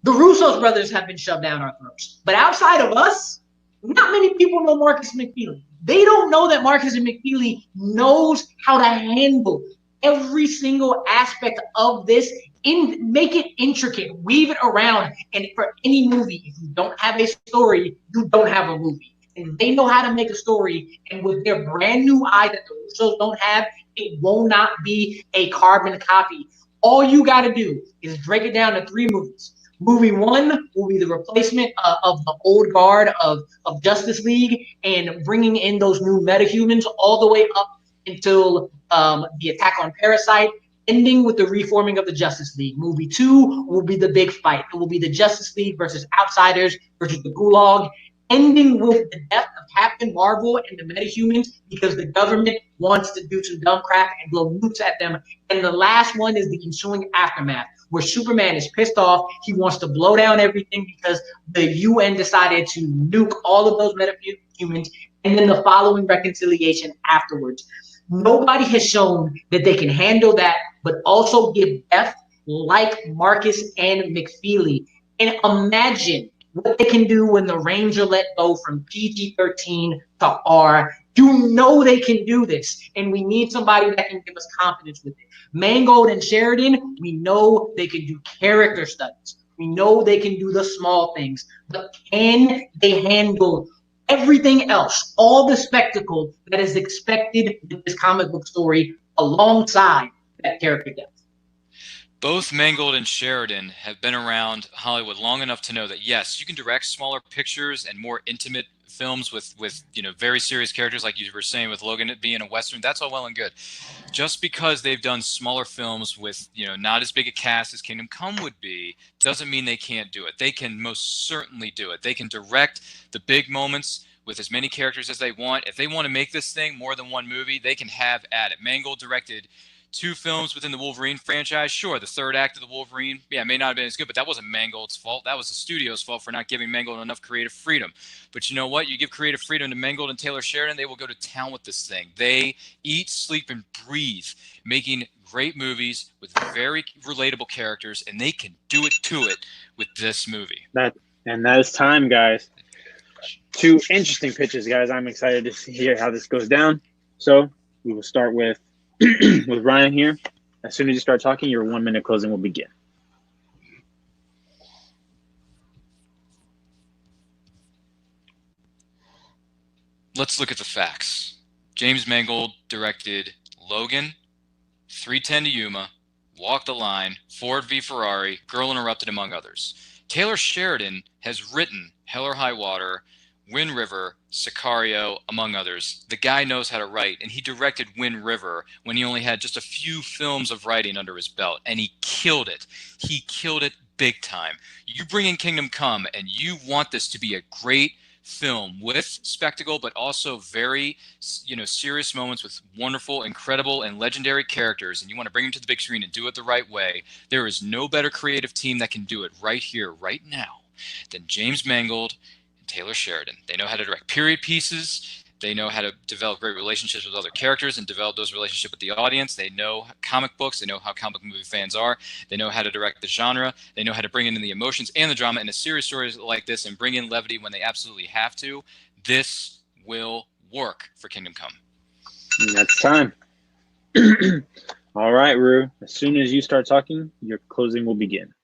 The Russos brothers have been shoved down our throats. But outside of us, not many people know Marcus McFeely. They don't know that Marcus and McFeely knows how to handle every single aspect of this, make it intricate, weave it around. And for any movie, if you don't have a story, you don't have a movie. And they know how to make a story. And with their brand new eye that the Russos don't have, it will not be a carbon copy. All you got to do is break it down to 3 movies. Movie 1 will be the replacement of the old guard of Justice League and bringing in those new metahumans all the way up until the attack on Parasite. ending with the reforming of the Justice League. Movie 2 will be the big fight. It will be the Justice League versus Outsiders versus the Gulag, ending with the death of Captain Marvel and the metahumans because the government wants to do some dumb crap and blow nukes at them. And the last one is the ensuing aftermath, where Superman is pissed off. He wants to blow down everything because the UN decided to nuke all of those metahumans, and then the following reconciliation afterwards. Nobody has shown that they can handle that, but also give depth like Marcus and McFeely. And imagine what they can do when the Ranger let go from PG-13 to R. You know they can do this, and we need somebody that can give us confidence with it. Mangold and Sheridan, we know they can do character studies. We know they can do the small things, but can they handle everything else, all the spectacle that is expected with this comic book story alongside that character depth? Both Mangold and Sheridan have been around Hollywood long enough to know that, yes, you can direct smaller pictures and more intimate films with very serious characters, like you were saying with Logan it being a Western. That's all well and good. Just because they've done smaller films with not as big a cast as Kingdom Come would be doesn't mean they can't do it. They can most certainly do it. They can direct the big moments with as many characters as they want. If they want to make this thing more than one movie, they can have at it. Mangold directed 2 films within the Wolverine franchise. Sure, the third act of the Wolverine, may not have been as good, but that wasn't Mangold's fault. That was the studio's fault for not giving Mangold enough creative freedom. But you know what? You give creative freedom to Mangold and Taylor Sheridan, they will go to town with this thing. They eat, sleep, and breathe making great movies with very relatable characters, and they can do it to it with this movie. That is time, guys. 2 interesting pitches, guys. I'm excited to hear how this goes down. So we will start with with Ryan here. As soon as you start talking, your 1-minute closing will begin. Let's look at the facts. James Mangold directed Logan, 3:10 to Yuma, Walk the Line, Ford v Ferrari, Girl Interrupted, among others. Taylor Sheridan has written Hell or High Water, Wind River, Sicario, among others. The guy knows how to write, and he directed Wind River when he only had just a few films of writing under his belt, and he killed it. He killed it big time. You bring in Kingdom Come, and you want this to be a great film with spectacle, but also very, serious moments with wonderful, incredible, and legendary characters, and you want to bring them to the big screen and do it the right way. There is no better creative team that can do it right here, right now, than James Mangold Taylor Sheridan. They know how to direct period pieces. They know how to develop great relationships with other characters and develop those relationships with the audience. They know comic books. They know how comic movie fans are. They know how to direct the genre. They know how to bring in the emotions and the drama in a serious story like this and bring in levity when they absolutely have to. This will work for Kingdom Come. That's time. All right, Rue. As soon as you start talking, your closing will begin.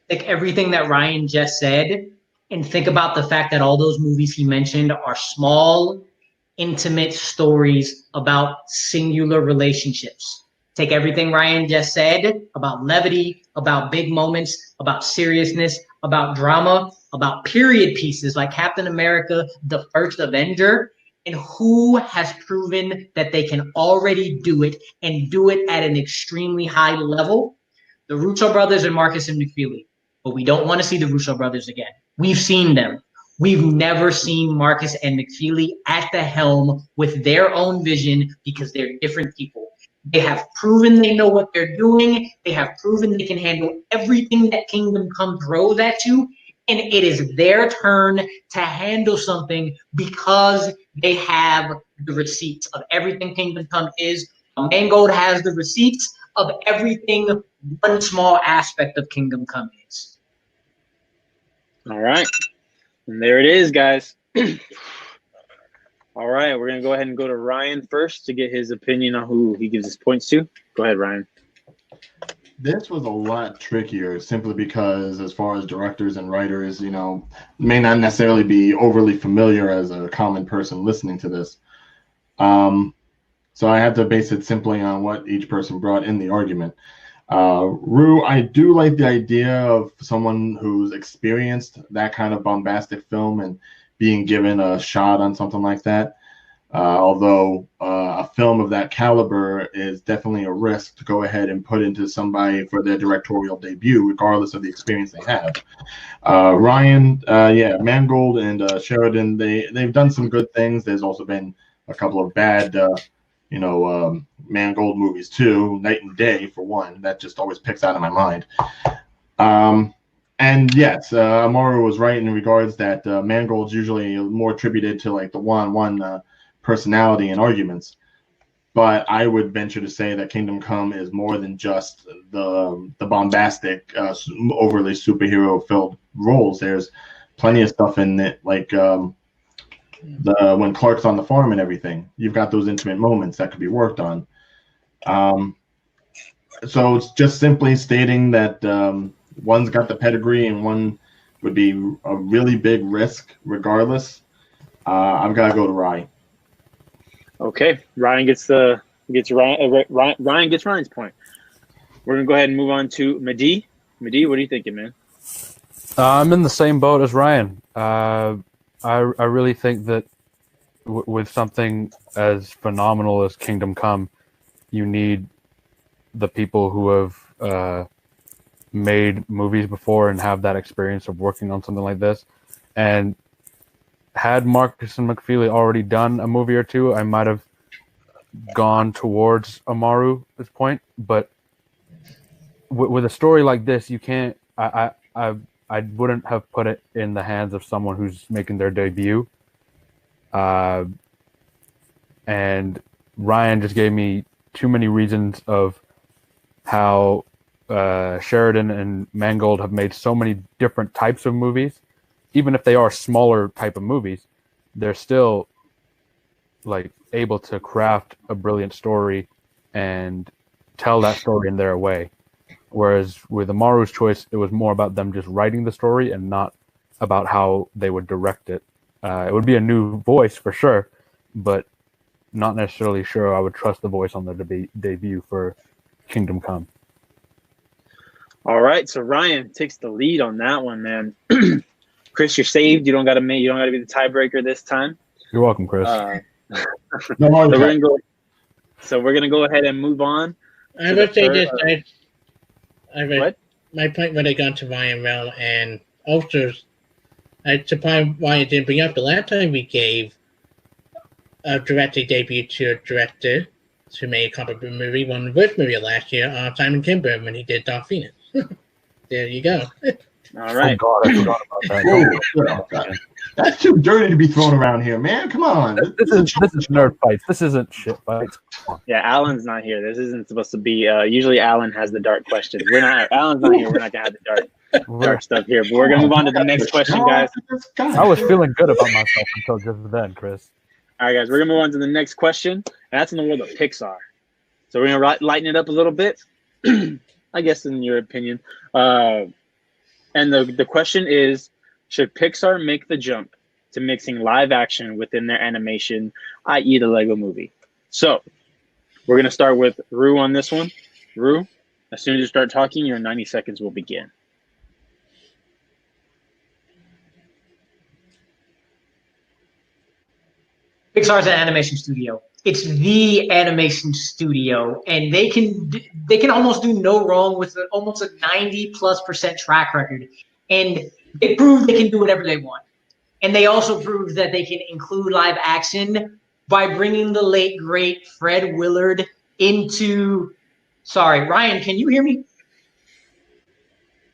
Take everything that Ryan just said and think about the fact that all those movies he mentioned are small, intimate stories about singular relationships. Take everything Ryan just said about levity, about big moments, about seriousness, about drama, about period pieces like Captain America, the First Avenger, and who has proven that they can already do it and do it at an extremely high level? The Russo brothers and Marcus and McFeely. But we don't want to see the Russo brothers again. We've seen them. We've never seen Marcus and McFeely at the helm with their own vision because they're different people. They have proven they know what they're doing. They have proven they can handle everything that Kingdom Come throws at you. And it is their turn to handle something because they have the receipts of everything Kingdom Come is. Mangold has the receipts of everything one small aspect of Kingdom Come is. All right. And there it is, guys. All right. We're going to go ahead and go to Ryan first to get his opinion on who he gives his points to. Go ahead, Ryan. This was a lot trickier simply because as far as directors and writers, may not necessarily be overly familiar as a common person listening to this. So I have to base it simply on what each person brought in the argument. Rue, I do like the idea of someone who's experienced that kind of bombastic film and being given a shot on something like that. Although a film of that caliber is definitely a risk to go ahead and put into somebody for their directorial debut, regardless of the experience they have. Ryan, Mangold and Sheridan, they've done some good things. There's also been a couple of bad, Mangold movies too. Night and Day, for one, that just always picks out of my mind. And yes, Amaru was right in regards that Mangold's usually more attributed to like the one-on-one personality and arguments. But I would venture to say that Kingdom Come is more than just the bombastic, overly superhero-filled roles. There's plenty of stuff in it, like when Clark's on the farm and everything. You've got those intimate moments that could be worked on. So it's just simply stating that one's got the pedigree and one would be a really big risk regardless. I've got to go to Ryan. Okay, Ryan gets Ryan's point. We're gonna go ahead and move on to Mehdi. Mehdi, what are you thinking, man? I'm in the same boat as Ryan. I really think that with something as phenomenal as Kingdom Come, you need the people who have made movies before and have that experience of working on something like this. And had Marcus and McFeely already done a movie or two, I might have gone towards Amaru at this point. But with a story like this, you can't. I wouldn't have put it in the hands of someone who's making their debut. And Ryan just gave me too many reasons of how Sheridan and Mangold have made so many different types of movies. Even if they are smaller type of movies, they're still like able to craft a brilliant story and tell that story in their way. Whereas with Amaru's choice, it was more about them just writing the story and not about how they would direct it. It would be a new voice for sure, but not necessarily sure I would trust the voice on the debut for Kingdom Come. All right, so Ryan takes the lead on that one, man. Chris, you're saved. You don't got to be the tiebreaker this time. You're welcome, Chris. So we're gonna go ahead and move on. I would say this. What? My point when I got to Ryan Realm and also, I'm surprised Ryan didn't bring up the last time we gave a directing debut to a director who made a comic book movie, one of the first movie of last year, Simon Kinberg, when he did Dark Phoenix. There you go. All right. Oh God, I forgot about that. That's too dirty to be thrown around here, man. Come on. This is nerd fights. This isn't shit fights. Yeah, Alan's not here. This isn't supposed to be. Usually, Alan has the dark questions. Alan's not here. We're not gonna have the dark stuff here. But we're gonna move on to the next question, guys. I was feeling good about myself until just then, Chris. All right, guys. We're gonna move on to the next question, and that's in the world of Pixar. So we're gonna lighten it up a little bit, I guess, in your opinion. And the question is, should Pixar make the jump to mixing live action within their animation, i.e. the Lego movie? So we're going to start with Rue on this one. Rue, as soon as you start talking, your 90 seconds will begin. Pixar's an animation studio. It's the animation studio, and they can almost do no wrong with almost a 90+% track record. And they prove they can do whatever they want. And they also prove that they can include live action by bringing the late great Fred Willard into. Sorry, Ryan, can you hear me?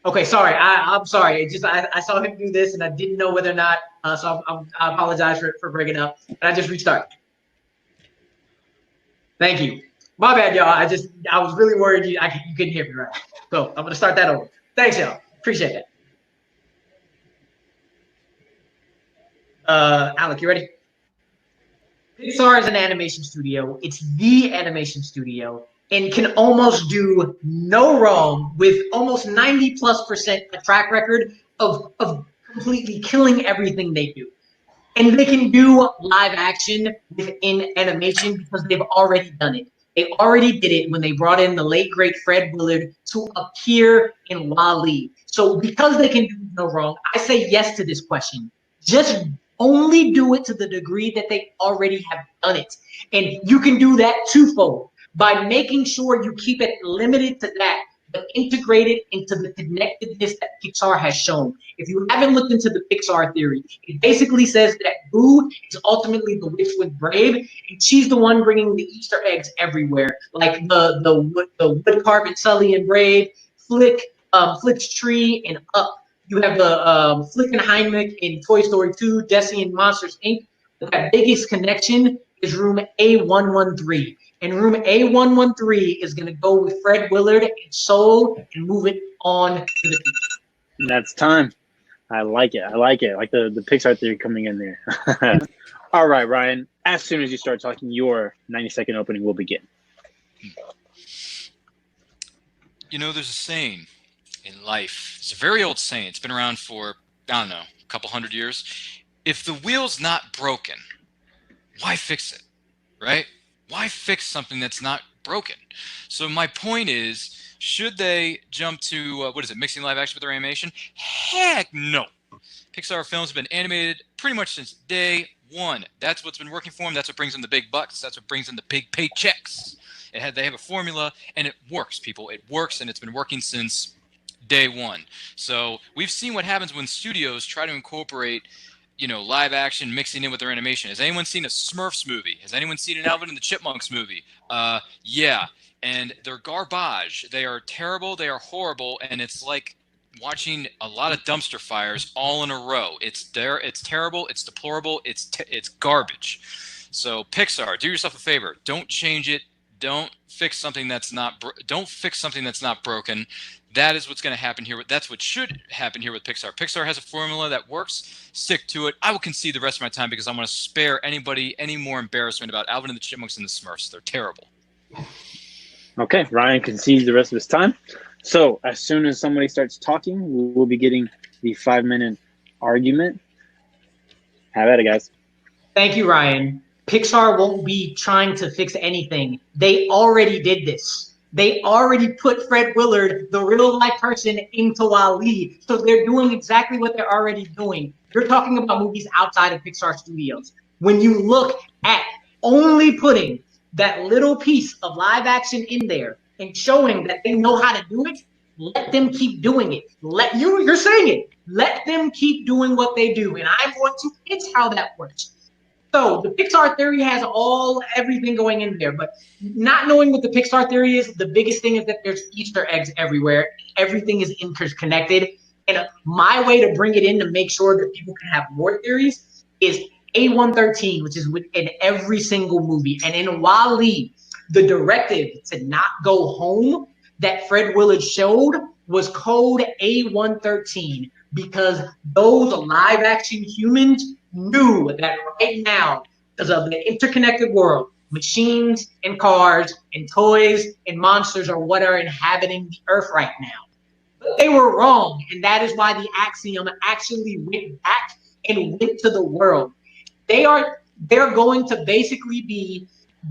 Okay, sorry. I'm sorry. It just I saw him do this, and I didn't know whether or not. So I apologize for breaking up. And I just restarted. Thank you. My bad, y'all. I was really worried you couldn't hear me right. So I'm gonna start that over. Thanks, y'all. Appreciate it. Alec, you ready? Pixar is an animation studio. It's the animation studio and can almost do no wrong with almost 90+% track record of completely killing everything they do. And they can do live action within animation because they've already done it. They already did it when they brought in the late, great Fred Willard to appear in WALL-E. So because they can do no wrong, I say yes to this question. Just Only do it to the degree that they already have done it. And you can do that twofold by making sure you keep it limited to that, but integrate it into the connectedness that Pixar has shown. If you haven't looked into the Pixar theory, it basically says that Boo is ultimately the witch with Brave, and she's the one bringing the Easter eggs everywhere, like the wood carving Sully and Brave, Flick's tree, and Up. You have the Flick and Heinrich in Toy Story 2, Jesse and Monsters Inc. But that biggest connection is room A113. And room A113 is going to go with Fred Willard and Soul and move it on to the future. That's time. I like it. I like the Pixar theory coming in there. All right, Ryan. As soon as you start talking, your 90-second opening will begin. You know, there's a saying in life. It's a very old saying. It's been around for, I don't know, a couple hundred years. If the wheel's not broken, why fix it, right? Why fix something that's not broken? So my point is, should they jump to, mixing live action with their animation? Heck no. Pixar films have been animated pretty much since day one. That's what's been working for them. That's what brings them the big bucks. That's what brings them the big paychecks. They have a formula, and it works, people. It works, and it's been working since day one. So we've seen what happens when studios try to incorporate, live action mixing in with their animation. Has anyone seen a Smurfs movie? Has anyone seen an Alvin and the Chipmunks movie? Yeah. And they're garbage. They are terrible. They are horrible. And it's like watching a lot of dumpster fires all in a row. It's terrible. It's deplorable. It's garbage. So Pixar, do yourself a favor. Don't change it. Don't fix something that's not broken. That is what's going to happen here. That's what should happen here with Pixar. Pixar has a formula that works. Stick to it. I will concede the rest of my time because I want to spare anybody any more embarrassment about Alvin and the Chipmunks and the Smurfs. They're terrible. Okay, Ryan concedes the rest of his time. So as soon as somebody starts talking, we'll be getting the 5-minute argument. Have at it, guys. Thank you, Ryan. Pixar won't be trying to fix anything. They already did this. They already put Fred Willard, the real-life person, into WALL-E. So they're doing exactly what they're already doing. You're talking about movies outside of Pixar Studios. When you look at only putting that little piece of live action in there and showing that they know how to do it, let them keep doing it. You're saying it. Let them keep doing what they do. And I'm going to pitch how that works. So the Pixar theory has everything going in there, but not knowing what the Pixar theory is, the biggest thing is that there's Easter eggs everywhere. Everything is interconnected. And my way to bring it in to make sure that people can have more theories is A113, which is in every single movie. And in WALL-E, the directive to not go home that Fred Willard showed was code A113 because those live action humans knew that right now, because of the interconnected world, machines and cars and toys and monsters are what are inhabiting the earth right now. But they were wrong, and that is why the axiom actually went back and went to the world. They're going to basically be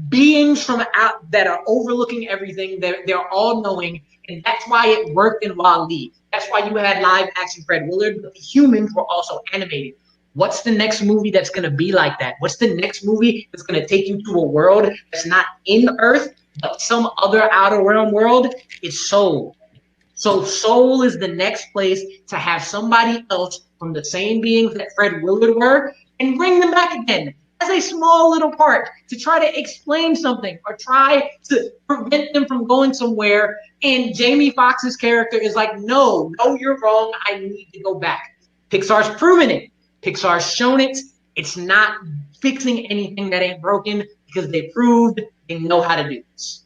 beings from out that are overlooking everything. They're all knowing, and that's why it worked in WALL-E. That's why you had live action Fred Willard, but the humans were also animated. What's the next movie that's going to be like that? What's the next movie that's going to take you to a world that's not in Earth, but some other outer realm world? It's Soul. So Soul is the next place to have somebody else from the same beings that Fred Willard were and bring them back again as a small little part to try to explain something or try to prevent them from going somewhere. And Jamie Foxx's character is like, no, you're wrong. I need to go back. Pixar's proven it. Pixar's shown it. It's not fixing anything that ain't broken because they proved they know how to do this.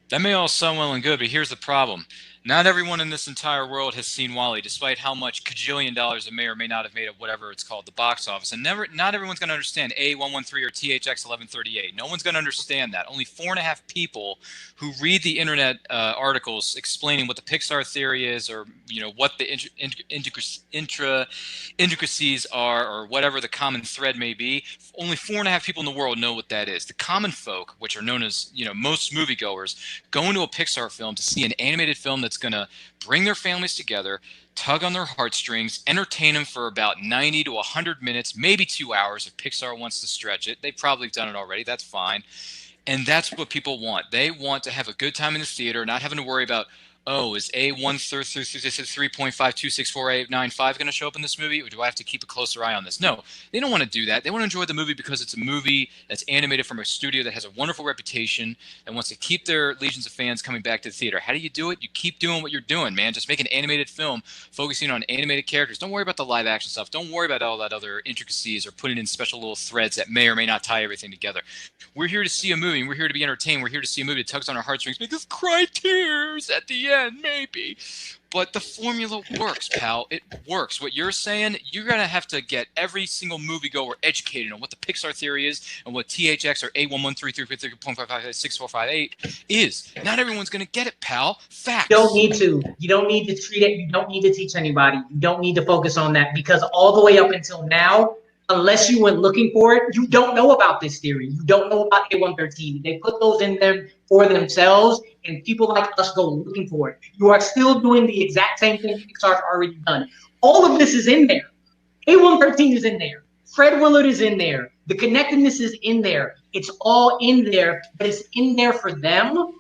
That may all sound well and good, but here's the problem. Not everyone in this entire world has seen WALL-E, despite how much cajillion dollars it may or may not have made at whatever it's called, the box office. And not everyone's going to understand A113 or THX 1138. No one's going to understand that. Only 4.5 people who read the internet articles explaining what the Pixar theory is, or what the intricacies are, or whatever the common thread may be. Only 4.5 people in the world know what that is. The common folk, which are known as most moviegoers, go into a Pixar film to see an animated film that's that's going to bring their families together, tug on their heartstrings, entertain them for about 90 to 100 minutes, maybe 2 hours if Pixar wants to stretch it. They've probably done it already. That's fine. And that's what people want. They want to have a good time in the theater, not having to worry about, oh, is A133.5264895 going to show up in this movie, or do I have to keep a closer eye on this? No, they don't want to do that. They want to enjoy the movie because it's a movie that's animated from a studio that has a wonderful reputation and wants to keep their legions of fans coming back to the theater. How do you do it? You keep doing what you're doing, man. Just make an animated film focusing on animated characters. Don't worry about the live action stuff. Don't worry about all that other intricacies or putting in special little threads that may or may not tie everything together. We're here to see a movie, and we're here to be entertained. We're here to see a movie that tugs on our heartstrings, make us cry tears at the end, maybe. But the formula works, pal. It works. What you're saying, you're going to have to get every single moviegoer educated on what the Pixar theory is and what THX or A11333.556.458 is. Not everyone's going to get it, pal. Facts. You don't need to. You don't need to treat it. You don't need to teach anybody. You don't need to focus on that because all the way up until now, unless you went looking for it, you don't know about this theory. You don't know about A113. They put those in there for themselves, and people like us go looking for it. You are still doing the exact same thing Pixar's already done. All of this is in there. A113 is in there. Fred Willard is in there. The connectedness is in there. It's all in there, but it's in there for them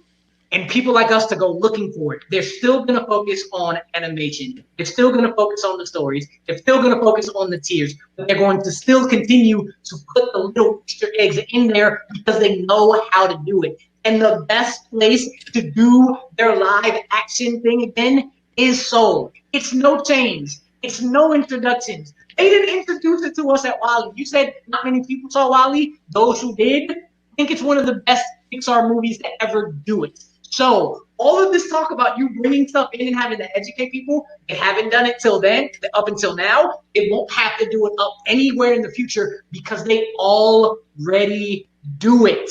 and people like us to go looking for it. They're still going to focus on animation. They're still going to focus on the stories. They're still going to focus on the tears. But they're going to still continue to put the little Easter eggs in there because they know how to do it. And the best place to do their live action thing again is Soul. It's no change. It's no introductions. They didn't introduce it to us at WALL-E. You said not many people saw WALL-E. Those who did, I think it's one of the best Pixar movies to ever do it. So all of this talk about you bringing stuff in and having to educate people, they haven't done it till then, up until now. They won't have to do it up anywhere in the future because they already do it.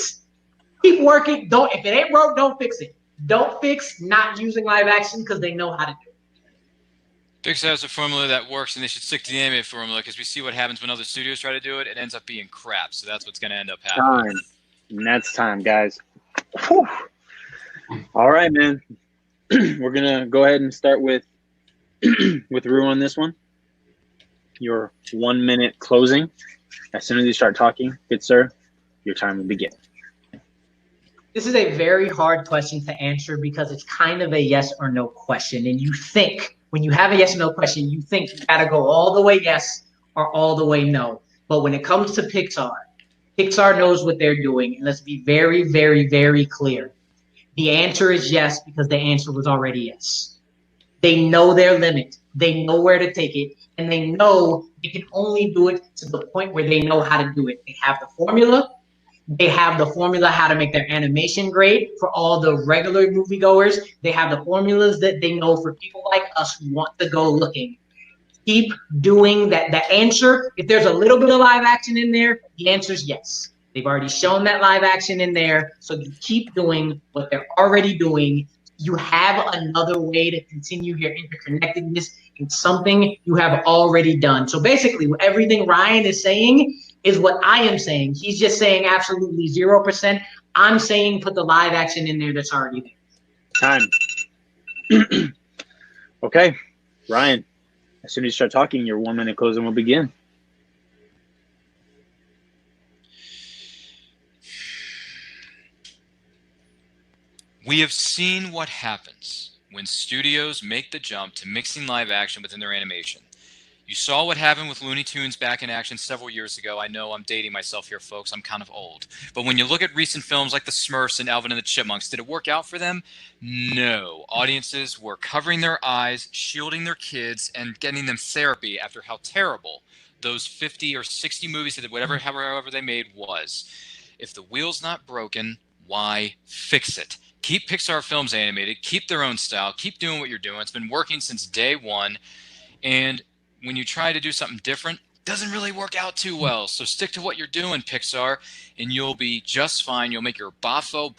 Keep working. Don't, if it ain't broke, don't fix it. Don't fix not using live action because they know how to do it. Pixar has a formula that works, and they should stick to the animated formula because we see what happens when other studios try to do it. It ends up being crap. So that's what's going to end up happening. Time. And that's time, guys. Whew. All right, man. We're going to go ahead and start with Rue on this one. Your 1 minute closing. As soon as you start talking, good sir, your time will begin. This is a very hard question to answer because it's kind of a yes or no question. And you think, when you have a yes or no question, you think you got to go all the way yes or all the way no. But when it comes to Pixar, Pixar knows what they're doing. And let's be very, very, very clear. The answer is yes because the answer was already yes. They know their limit. They know where to take it. And they know they can only do it to the point where they know how to do it. They have the formula. They have the formula how to make their animation great for all the regular moviegoers. They have the formulas that they know for people like us who want to go looking. Keep doing that. The answer, if there's a little bit of live action in there, the answer is yes. They've already shown that live action in there. So you keep doing what they're already doing. You have another way to continue your interconnectedness in something you have already done. So basically, everything Ryan is saying is what I am saying. He's just saying absolutely 0%. I'm saying put the live action in there that's already there. Time. Okay, Ryan, as soon as you start talking, your 1 minute closing will begin. We have seen what happens when studios make the jump to mixing live action within their animation. You saw what happened with Looney Tunes back in action several years ago. I know I'm dating myself here, folks. I'm kind of old. But when you look at recent films like The Smurfs and Alvin and the Chipmunks, did it work out for them? No. Audiences were covering their eyes, shielding their kids, and getting them therapy after how terrible those 50 or 60 movies that however they made was. If the wheel's not broken, why fix it? Keep Pixar films animated. Keep their own style. Keep doing what you're doing. It's been working since day one. And when you try to do something different, it doesn't really work out too well. So stick to what you're doing, Pixar, and you'll be just fine. You'll make your boffo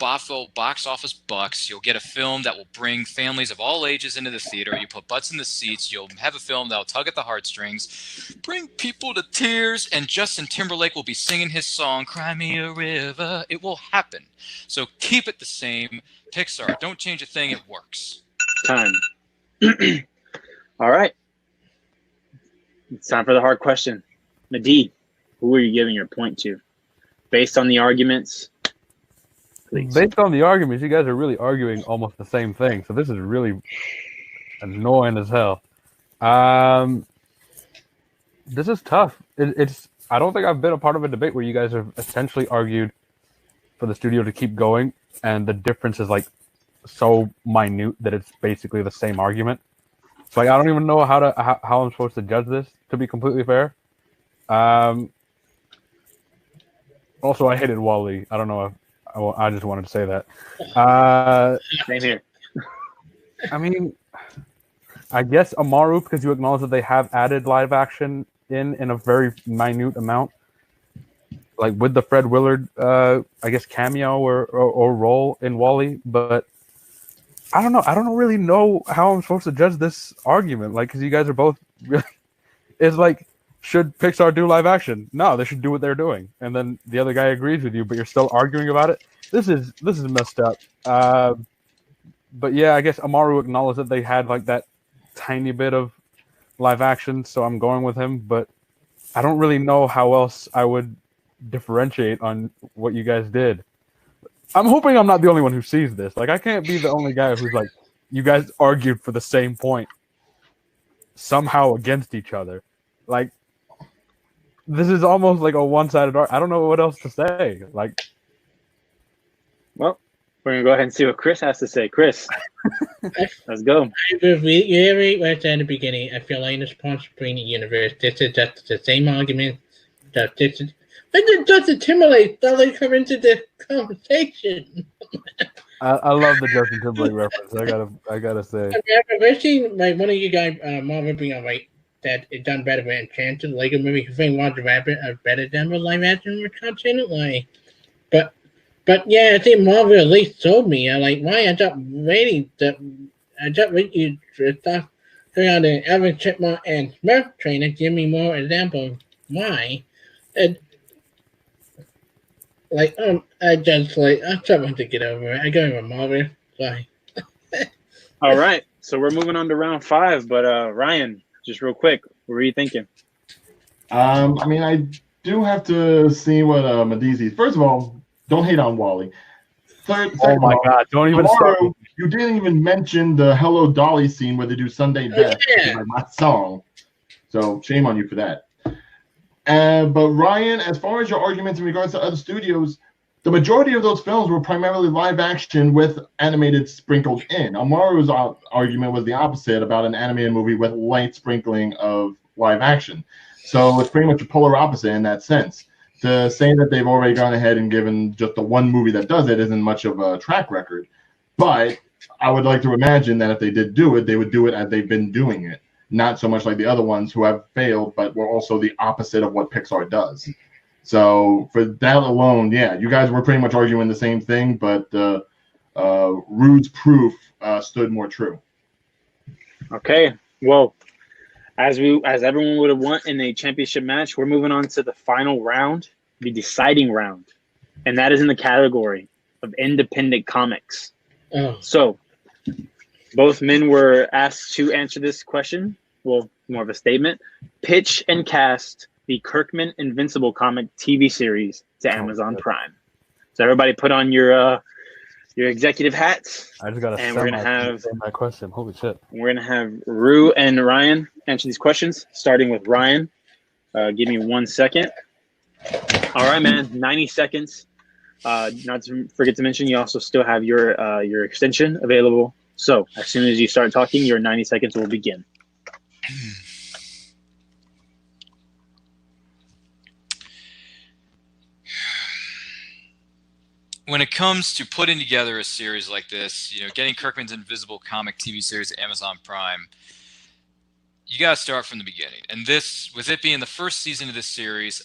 box office bucks. You'll get a film that will bring families of all ages into the theater. You put butts in the seats. You'll have a film that'll tug at the heartstrings, bring people to tears, and Justin Timberlake will be singing his song, Cry Me a River. It will happen. So keep it the same. Pixar, don't change a thing. It works. time. All right. It's time for the hard question. Medee, who are you giving your point to? Based on the arguments, please. Based on the arguments, you guys are really arguing almost the same thing. So this is really annoying as hell. This is tough. It's. I don't think I've been a part of a debate where you guys have essentially argued for the studio to keep going, and the difference is like so minute that it's basically the same argument. So like, I don't even know how I'm supposed to judge this, to be completely fair. Also, I hated Wally. I don't know. I just wanted to say that. Same here. I mean, I guess Amaru, because you acknowledge that they have added live action in a very minute amount, like with the Fred Willard, I guess cameo or role in Wall-E. But I don't know. I don't really know how I'm supposed to judge this argument. Like, because you guys are both really. It's like, should Pixar do live action? No, they should do what they're doing. And then the other guy agrees with you, but you're still arguing about it. This is messed up. But yeah, I guess Amaru acknowledged that they had like that tiny bit of live action, so I'm going with him. But I don't really know how else I would differentiate on what you guys did. I'm hoping I'm not the only one who sees this. Like, I can't be the only guy who's like, you guys argued for the same point somehow against each other. Like, this is almost like a one-sided argument. I don't know what else to say. Like, well, we're gonna go ahead and see what Chris has to say. Chris, let's go. I will reiterate what I said in the beginning. I feel like in the Sponsor-Brainy universe, this is just the same argument. That this is. When did Justin Timberlake suddenly come into the conversation? I love the Justin Timberlake reference. I gotta say. I've ever seen like one of you guys, Marvin, bring up like that it done better with Enchanted Lego movie. You think Roger Rabbit are better than the live action content? Like, but yeah, I think Marvel at least told me. I like why I just waiting you to start going on the Alvin Chipmunk and Smurf train and give me more examples why. And like I just like I just want to get over it. I go with Marvel. Sorry. All right, so we're moving on to round 5. But Ryan, just real quick, what were you thinking? I mean, I do have to see what Medici. First of all, don't hate on Wall-E. Oh my God! Don't even start. You didn't even mention the Hello Dolly scene where they do Sunday Best, Yeah. like my song. So shame on you for that. But Ryan, as far as your arguments in regards to other studios, the majority of those films were primarily live action with animated sprinkled in. Amaru's argument was the opposite, about an animated movie with light sprinkling of live action. So it's pretty much a polar opposite in that sense. To say that they've already gone ahead and given just the one movie that does it isn't much of a track record. But I would like to imagine that if they did do it, they would do it as they've been doing it. Not so much like the other ones who have failed, but were also the opposite of what Pixar does. So for that alone, yeah, you guys were pretty much arguing the same thing, but Rude's proof stood more true. Okay, well, as everyone would have won in a championship match, we're moving on to the final round, the deciding round, and that is in the category of independent comics. Oh. So both men were asked to answer this question. Well, more of a statement. Pitch and cast the Kirkman Invincible comic TV series to Amazon Prime. So everybody put on your executive hats. I just got to and we're gonna have my question. Holy shit! We're gonna have Rue and Ryan answer these questions. Starting with Ryan. Give me 1 second. All right, man. 90 seconds. Not to forget to mention, you also still have your extension available. So as soon as you start talking, your 90 seconds will begin. When it comes to putting together a series like this, getting Kirkman's Invisible comic TV series to Amazon Prime, you got to start from the beginning. And this, with it being the first season of this series,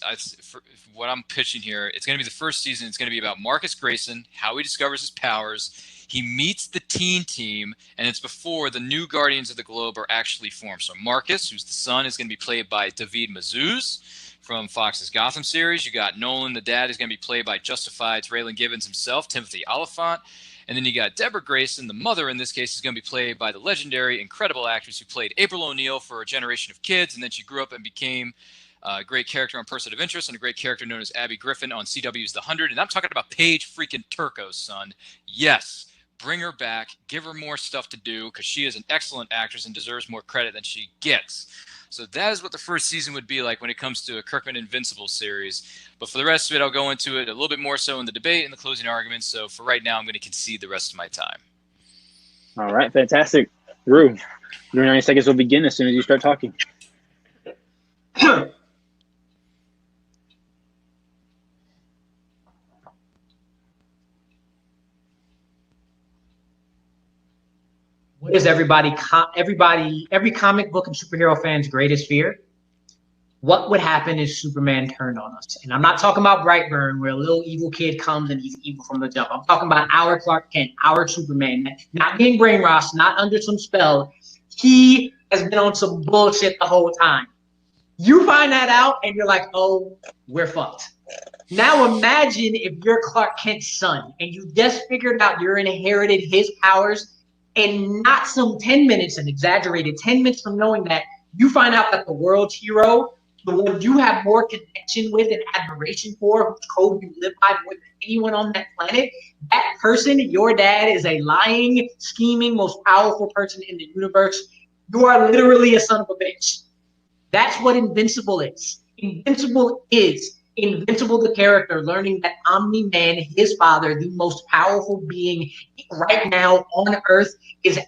what I'm pitching here, it's going to be the first season. It's going to be about Marcus Grayson, how he discovers his powers. He meets the teen team, and it's before the new Guardians of the Globe are actually formed. So Marcus, who's the son, is going to be played by David Mazouz from Fox's Gotham series. You got Nolan, the dad, is going to be played by Justified's Raylan Givens himself, Timothy Oliphant. And then you got Deborah Grayson, the mother in this case, is going to be played by the legendary, incredible actress who played April O'Neil for a generation of kids, and then she grew up and became a great character on Person of Interest and a great character known as Abby Griffin on CW's The 100. And I'm talking about Paige freaking Turco, son. Yes, bring her back, give her more stuff to do, because she is an excellent actress and deserves more credit than she gets. So that is what the first season would be like when it comes to a Kirkman Invincible series. But for the rest of it, I'll go into it a little bit more so in the debate and the closing arguments. So for right now, I'm going to concede the rest of my time. All right, fantastic. Rue, your 90 seconds will begin as soon as you start talking. What is every comic book and superhero fan's greatest fear? What would happen if Superman turned on us? And I'm not talking about Brightburn, where a little evil kid comes and he's evil from the jump. I'm talking about our Clark Kent, our Superman, not being brainwashed, not under some spell. He has been on some bullshit the whole time. You find that out and you're like, oh, we're fucked. Now imagine if you're Clark Kent's son and you just figured out you're inherited his powers, and not some 10 minutes, an exaggerated 10 minutes from knowing that, you find out that the world's hero, the one you have more connection with and admiration for, whose code you live by more than anyone on that planet, that person, your dad, is a lying, scheming, most powerful person in the universe. You are literally a son of a bitch. That's what Invincible is. Invincible is Invincible, the character, learning that Omni-Man, his father, the most powerful being right now on Earth, is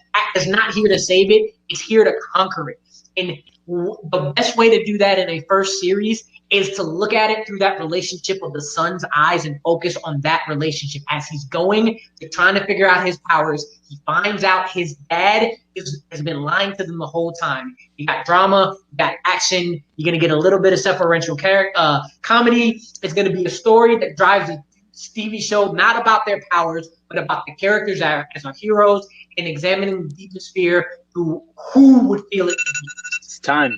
not here to save it. It's here to conquer it. And the best way to do that in a first series is to look at it through that relationship of the son's eyes and focus on that relationship. As he's going, they're trying to figure out his powers. He finds out his dad has been lying to them the whole time. You got drama, you got action. You're going to get a little bit of self-referential comedy. It's going to be a story that drives a TV show, not about their powers, but about the characters as our heroes and examining the deepest fear who would feel it. It's time.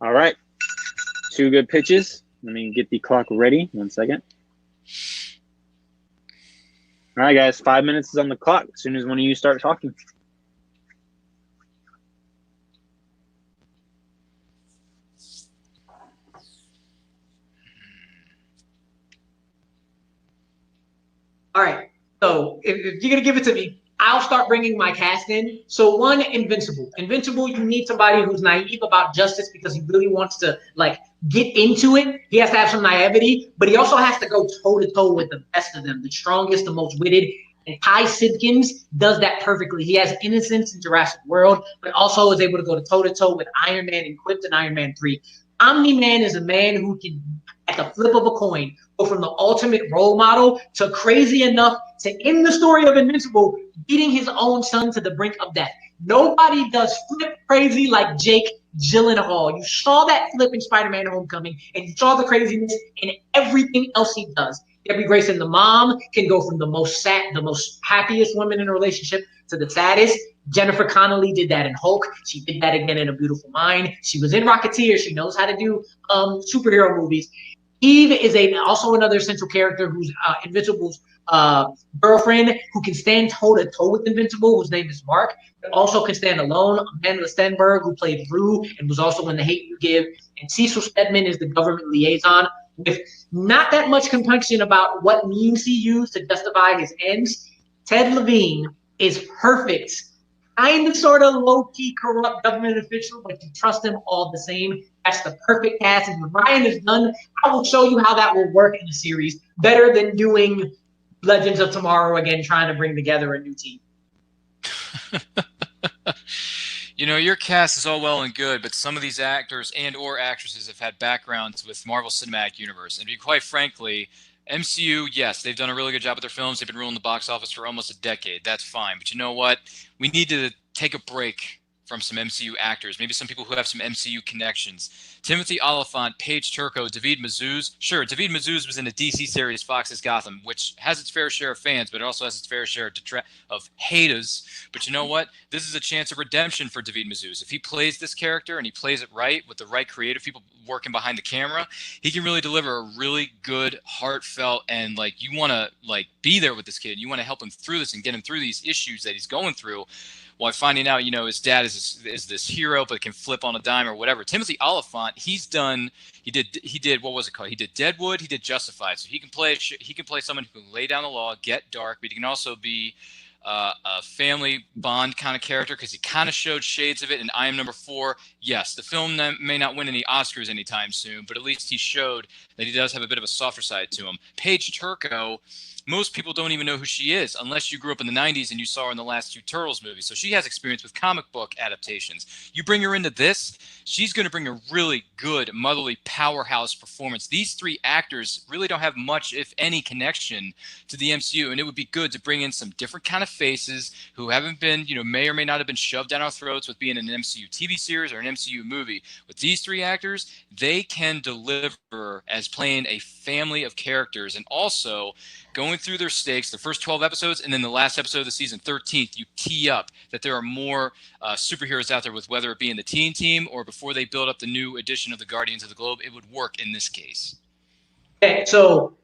All right. 2 good pitches. Let me get the clock ready. 1 second. All right, guys. 5 minutes is on the clock as soon as one of you start talking. All right. So if you're going to give it to me, I'll start bringing my cast in. So 1, Invincible. Invincible, you need somebody who's naive about justice because he really wants to, get into it. He has to have some naivety, but he also has to go toe-to-toe with the best of them, the strongest, the most witted. And Ty Sidkins does that perfectly. He has innocence in Jurassic World, but also is able to go toe-to-toe with Iron Man and Krypton Iron Man 3. Omni-Man is a man who can, at the flip of a coin, go from the ultimate role model to crazy enough to end the story of Invincible, beating his own son to the brink of death. Nobody does flip crazy like Jake Gyllenhaal. You saw that flip in Spider-Man Homecoming, and you saw the craziness in everything else he does. Debbie Grayson, the mom, can go from the most sad, the most happiest woman in a relationship to the saddest. Jennifer Connelly did that in Hulk. She did that again in A Beautiful Mind. She was in Rocketeer. She knows how to do superhero movies. Eve is also another central character who's Invincible's girlfriend, who can stand toe-to-toe with Invincible, whose name is Mark, but also can stand alone. Amanda Stenberg, who played Rue and was also in The Hate U Give. And Cecil Stedman is the government liaison, with not that much compunction about what means he used to justify his ends. Ted Levine is perfect. Kind of sort of low-key corrupt government official, but you trust him all the same. That's the perfect cast. And when Ryan is done, I will show you how that will work in the series better than doing Legends of Tomorrow again, trying to bring together a new team. Your cast is all well and good, but some of these actors and or actresses have had backgrounds with Marvel Cinematic Universe. And to be quite frankly, MCU, yes, they've done a really good job with their films. They've been ruling the box office for almost a decade. That's fine. But you know what? We need to take a break from some MCU actors, maybe some people who have some MCU connections. Timothy Oliphant, Paige Turco, David Mazouz. Sure, David Mazouz was in a DC series, Fox's Gotham, which has its fair share of fans, but it also has its fair share of haters. But you know what? This is a chance of redemption for David Mazouz. If he plays this character and he plays it right with the right creative people working behind the camera, he can really deliver a really good, heartfelt, and like you want to like be there with this kid. You want to help him through this and get him through these issues that he's going through, while finding out, his dad is this hero, but can flip on a dime or whatever. Timothy Oliphant, he did what was it called? He did Deadwood, he did Justified. So he can play someone who can lay down the law, get dark, but he can also be a family bond kind of character, because he kind of showed shades of it in I Am Number 4. Yes, the film may not win any Oscars anytime soon, but at least he showed that he does have a bit of a softer side to him. Paige Turco, most people don't even know who she is unless you grew up in the 90s and you saw her in the last 2 Turtles movies. So she has experience with comic book adaptations. You bring her into this, she's going to bring a really good motherly powerhouse performance. These 3 actors really don't have much, if any, connection to the MCU, and it would be good to bring in some different kind of faces who haven't been, may or may not have been shoved down our throats with being in an MCU TV series or an MCU movie. With these 3 actors, they can deliver as playing a family of characters, and also going through their stakes, the first 12 episodes, and then the last episode of the season, 13th, you tee up that there are more superheroes out there, with whether it be in the teen team or before they build up the new edition of the Guardians of the Globe. It would work in this case. Okay, so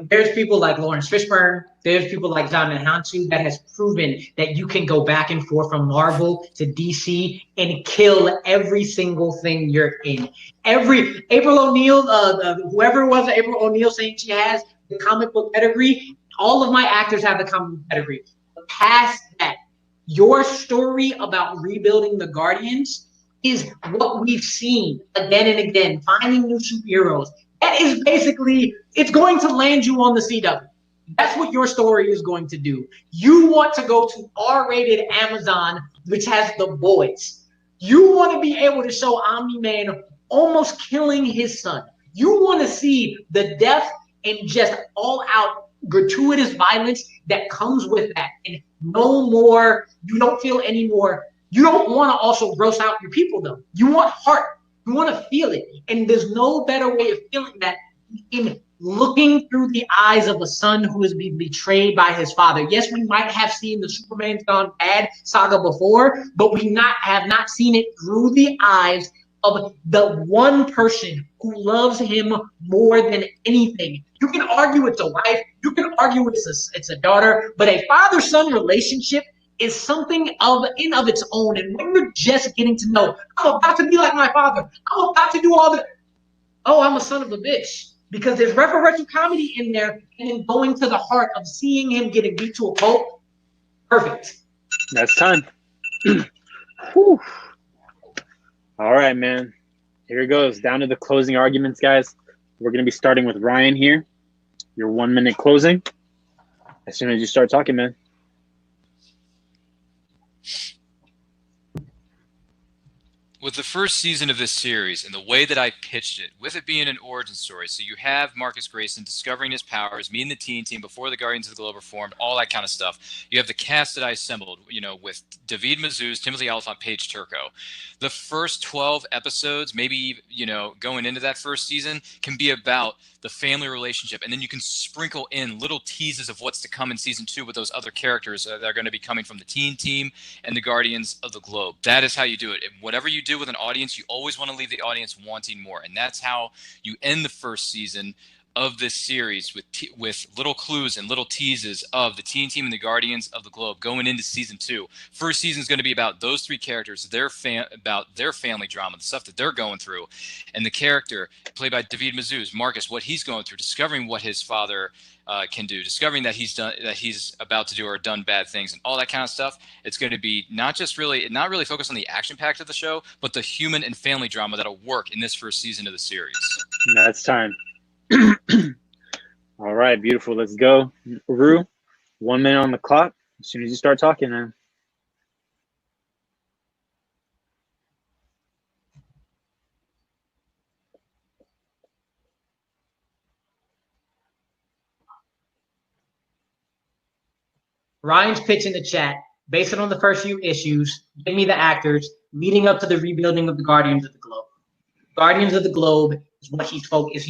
there's people like Lawrence Fishburne, there's people like John Hansu that has proven that you can go back and forth from Marvel to DC and kill every single thing you're in. Every April O'Neil, whoever it was, April O'Neil saying she has the comic book pedigree. All of my actors have the comic book pedigree. Past that, your story about rebuilding the Guardians is what we've seen again and again, finding new superheroes. That is basically, it's going to land you on the CW. That's what your story is going to do. You want to go to R-rated Amazon, which has The Boys. You want to be able to show Omni-Man almost killing his son. You want to see the death and just all-out gratuitous violence that comes with that. And no more, you don't feel anymore. You don't want to also gross out your people, though. You want heart. You want to feel it. And there's no better way of feeling that in looking through the eyes of a son who has been betrayed by his father. Yes, we might have seen the Superman's Gone Bad saga before, but we have not seen it through the eyes of the one person who loves him more than anything. You can argue it's a wife, you can argue it's a daughter, but a father-son relationship is something of its own. And when you're just getting to know, I'm about to be like my father, I'm about to do all the, oh, I'm a son of a bitch. Because there's referential comedy in there, and then going to the heart of seeing him getting beat to a pulp. Perfect. That's time. Whew. All right, man. Here it goes. Down to the closing arguments, guys. We're going to be starting with Ryan here. Your 1 minute closing. As soon as you start talking, man. With the first season of this series and the way that I pitched it, with it being an origin story, so you have Marcus Grayson discovering his powers, meeting the teen team before the Guardians of the Globe were formed, all that kind of stuff. You have the cast that I assembled, with David Mazouz, Timothy Oliphant, Paige Turco. The first 12 episodes, maybe, going into that first season, can be about the family relationship, and then you can sprinkle in little teases of what's to come in season 2 with those other characters that are going to be coming from the teen team and the Guardians of the Globe. That is how you do it. Whatever you do with an audience, you always want to leave the audience wanting more, and that's how you end the first season of this series with little clues and little teases of the teen team and the Guardians of the Globe going into season 2. First season is going to be about those 3 characters, about their family drama, the stuff that they're going through, and the character played by David Mazouz, Marcus, what he's going through, discovering what his father can do, discovering that he's about to do or done bad things, and all that kind of stuff. It's going to be not really focused on the action pack of the show, but the human and family drama that'll work in this first season of the series. That's time. All right, beautiful. Let's go. Rue, 1 minute on the clock. As soon as you start talking, man. Ryan's pitch in the chat. Base it on the first few issues. Give me the actors leading up to the rebuilding of the Guardians of the Globe. Guardians of the Globe is what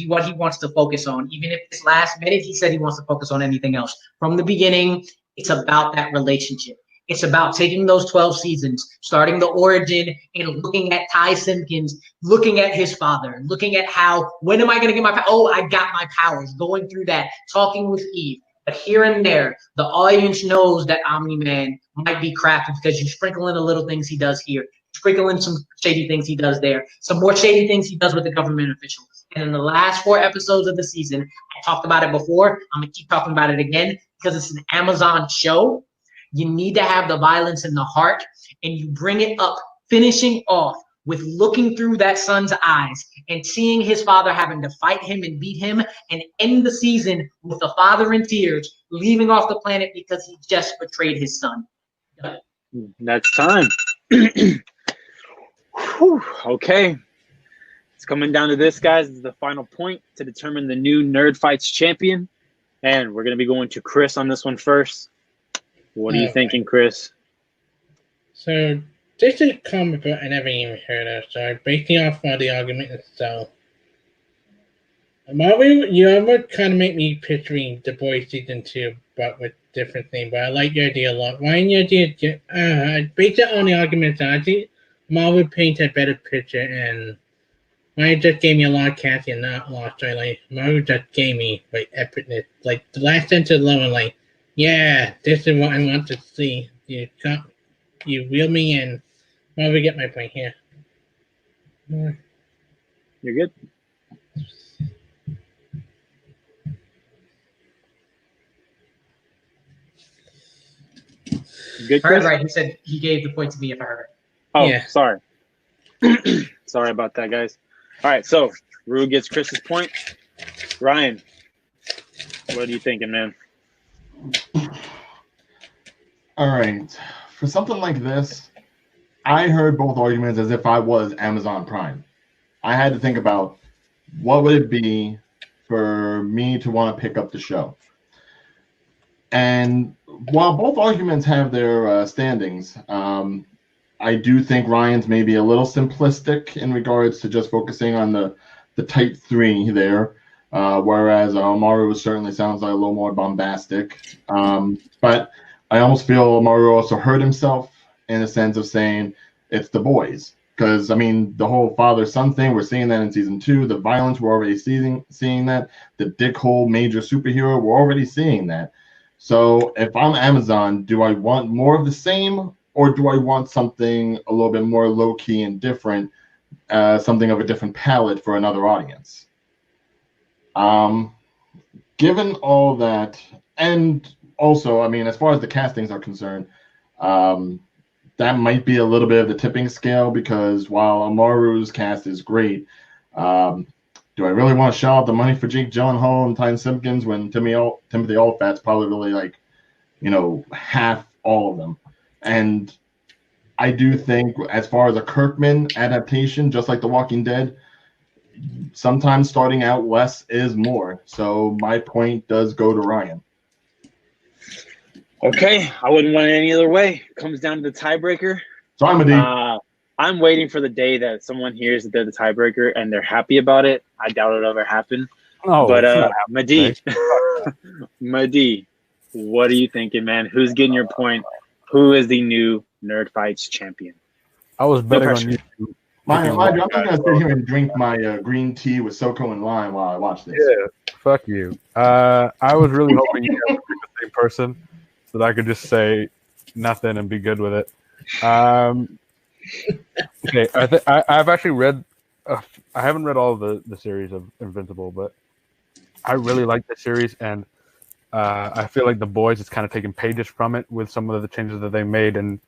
what he wants to focus on. Even if this last minute he said he wants to focus on anything else. From the beginning, it's about that relationship. It's about taking those 12 seasons, starting the origin, and looking at Ty Simpkins, looking at his father, looking at how, when am I going to get my power? Oh, I got my powers. Going through that, talking with Eve. But here and there, the audience knows that Omni-Man might be crafted because you sprinkle in the little things he does here, sprinkle in some shady things he does there, some more shady things he does with the government officials. And in the last 4 episodes of the season, I talked about it before. I'm going to keep talking about it again because it's an Amazon show. You need to have the violence in the heart, and you bring it up, finishing off with looking through that son's eyes and seeing his father having to fight him and beat him, and end the season with the father in tears, leaving off the planet because he just betrayed his son. That's time. Okay. It's coming down to this, guys. This is the final point to determine the new Nerd Fights champion. And we're going to be going to Chris on this one first. What are you thinking, Chris? So this is a comic book I never even heard of, so I'm basing off of the argument itself. Amaru, you would kind of make me picturing The Boys Season 2, but with different things, but I like your idea a lot. Why in your idea, based it on the argument, I think Amaru paints a better picture, and Amaru just gave me a lot of casting and not a lot of story. Like, Amaru just gave me, like, epicness. Like, the last sentence alone, like, yeah, this is what I want to see. You reel me in. Well, we get my point here. You're good. Good, Heard Chris? right. He said he gave the point to me if I heard it. Oh, Yeah. Sorry. Sorry about that, guys. All right, so Rue gets Chris's point. Ryan, what are you thinking, man? All right. For something like this, I heard both arguments as if I was Amazon Prime. I had to think about what would it be for me to want to pick up the show. And while both arguments have their standings, I do think Ryan's maybe a little simplistic in regards to just focusing on the type 3 there, whereas Amaru certainly sounds like a little more bombastic. But I almost feel Amaru also hurt himself in the sense of saying it's the boys. Because, I mean, the whole father-son thing, we're seeing that in season 2. The violence, we're already seeing that. The dickhole major superhero, we're already seeing that. So if I'm Amazon, do I want more of the same, or do I want something a little bit more low-key and different, something of a different palette for another audience? Given all that, and also, I mean, as far as the castings are concerned, that might be a little bit of the tipping scale, because while Amaru's cast is great, do I really want to shell out the money for Jake Gyllenhaal and Ty Simpkins when Timothy Olyphant's probably really, like, you know, half all of them? And I do think, as far as a Kirkman adaptation, just like The Walking Dead, sometimes starting out less is more. So my point does go to Ryan. Okay, I wouldn't want it any other way. It comes down to the tiebreaker. So I'm waiting for the day that someone hears that they're the tiebreaker and they're happy about it. I doubt it'll ever happen. Oh, But Madi, what are you thinking, man? Who's getting your point? Who is the new Nerd Fights champion? I was betting on you. I'm not going to sit here and drink my green tea with Soko and lime while I watch this. Yeah, fuck you. I was really hoping you guys would be the same person so that I could just say nothing and be good with it. Okay, I've actually read. I haven't read all of the series of Invincible, but I really like the series, and I feel like The Boys is kind of taking pages from it with some of the changes that they made in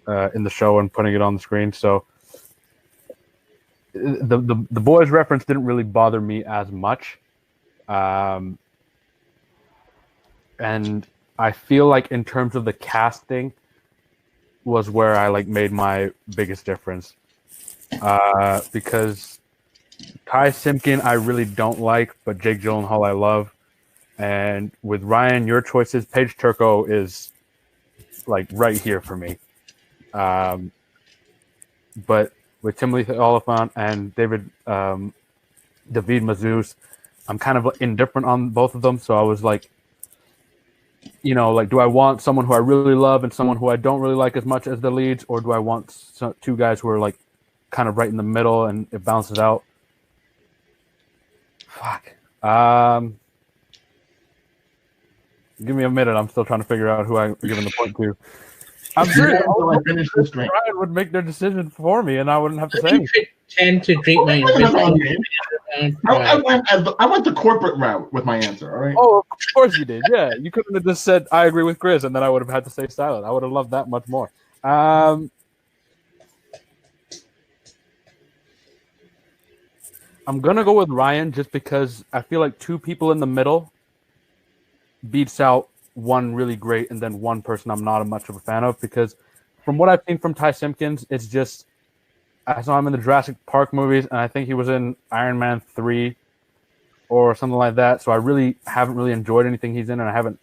the show and putting it on the screen. So the Boys reference didn't really bother me as much, and I feel like in terms of the casting was where I like made my biggest difference, because Ty Simpkin I really don't like, but Jake Gyllenhaal I love. And with Ryan, your choices, Paige Turco is like right here for me. But with Timothy Oliphant and David Mazouz, I'm kind of indifferent on both of them. So I was like, do I want someone who I really love and someone who I don't really like as much as the leads, or do I want two guys who are like kind of right in the middle and it balances out? Fuck. Give me a minute. I'm still trying to figure out who I'm giving the point to. I'm sure Brian would make their decision for me, and I wouldn't have to say anything. Tend to drink my I went the corporate route with my answer. All right. Oh, of course you did. Yeah, you couldn't have just said I agree with Chris, and then I would have had to stay silent. I would have loved that much more. I'm gonna go with Ryan just because I feel like two people in the middle beats out one really great and then one person I'm not much of a fan of, because from what I've seen from Ty Simpkins, it's just I saw him in the Jurassic Park movies, and I think he was in Iron Man 3 or something like that. So I really haven't enjoyed anything he's in, and I haven't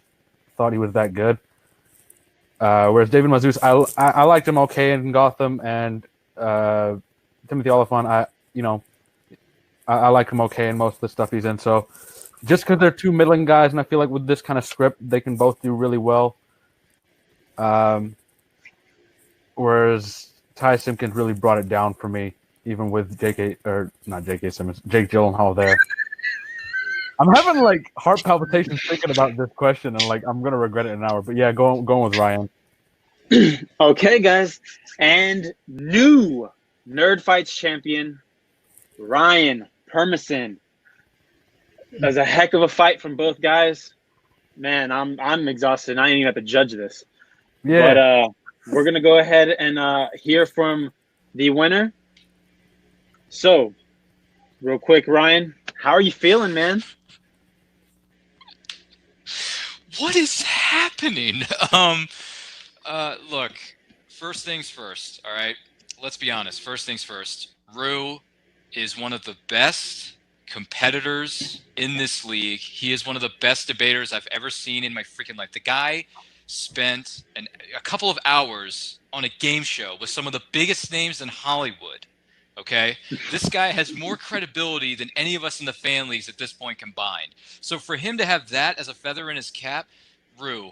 thought he was that good. Whereas David Mazouz, I liked him okay in Gotham, and Timothy Oliphant, I like him okay in most of the stuff he's in. So just because they're two middling guys, and I feel like with this kind of script, they can both do really well. Whereas Ty Simpkins really brought it down for me, even with Jake Gyllenhaal there. I'm having like heart palpitations thinking about this question, and like I'm gonna regret it in an hour. But yeah, going with Ryan. Okay, guys, and new Nerd Fights champion Ryan Permison. That was a heck of a fight from both guys. Man, I'm exhausted. I ain't even have to judge this. Yeah. But we're gonna go ahead and hear from the winner. So, real quick, Ryan, how are you feeling, man? What is happening? Look, first things first, all right? Let's be honest. First things first. Rue is one of the best competitors in this league. He is one of the best debaters I've ever seen in my freaking life. The guy spent a couple of hours on a game show with some of the biggest names in Hollywood. Okay, this guy has more credibility than any of us in the fan leagues at this point combined. So for him to have that as a feather in his cap, Rue,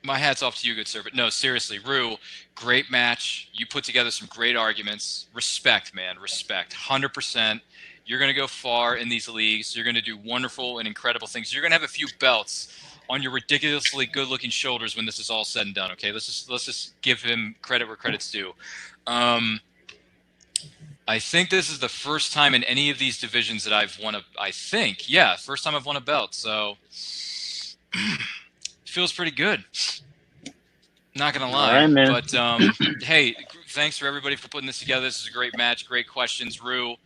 my hat's off to you, good sir. But no, seriously, Rue, great match. You put together some great arguments. Respect, man, respect. 100%. You're going to go far in these leagues. You're going to do wonderful and incredible things. You're going to have a few belts on your ridiculously good-looking shoulders when this is all said and done. Okay, let's just give him credit where credit's due. I think this is the first time in any of these divisions that I've won first time I've won a belt. So feels pretty good. Not gonna lie, right, man. But hey, thanks for everybody for putting this together. This is a great match, great questions. Rue,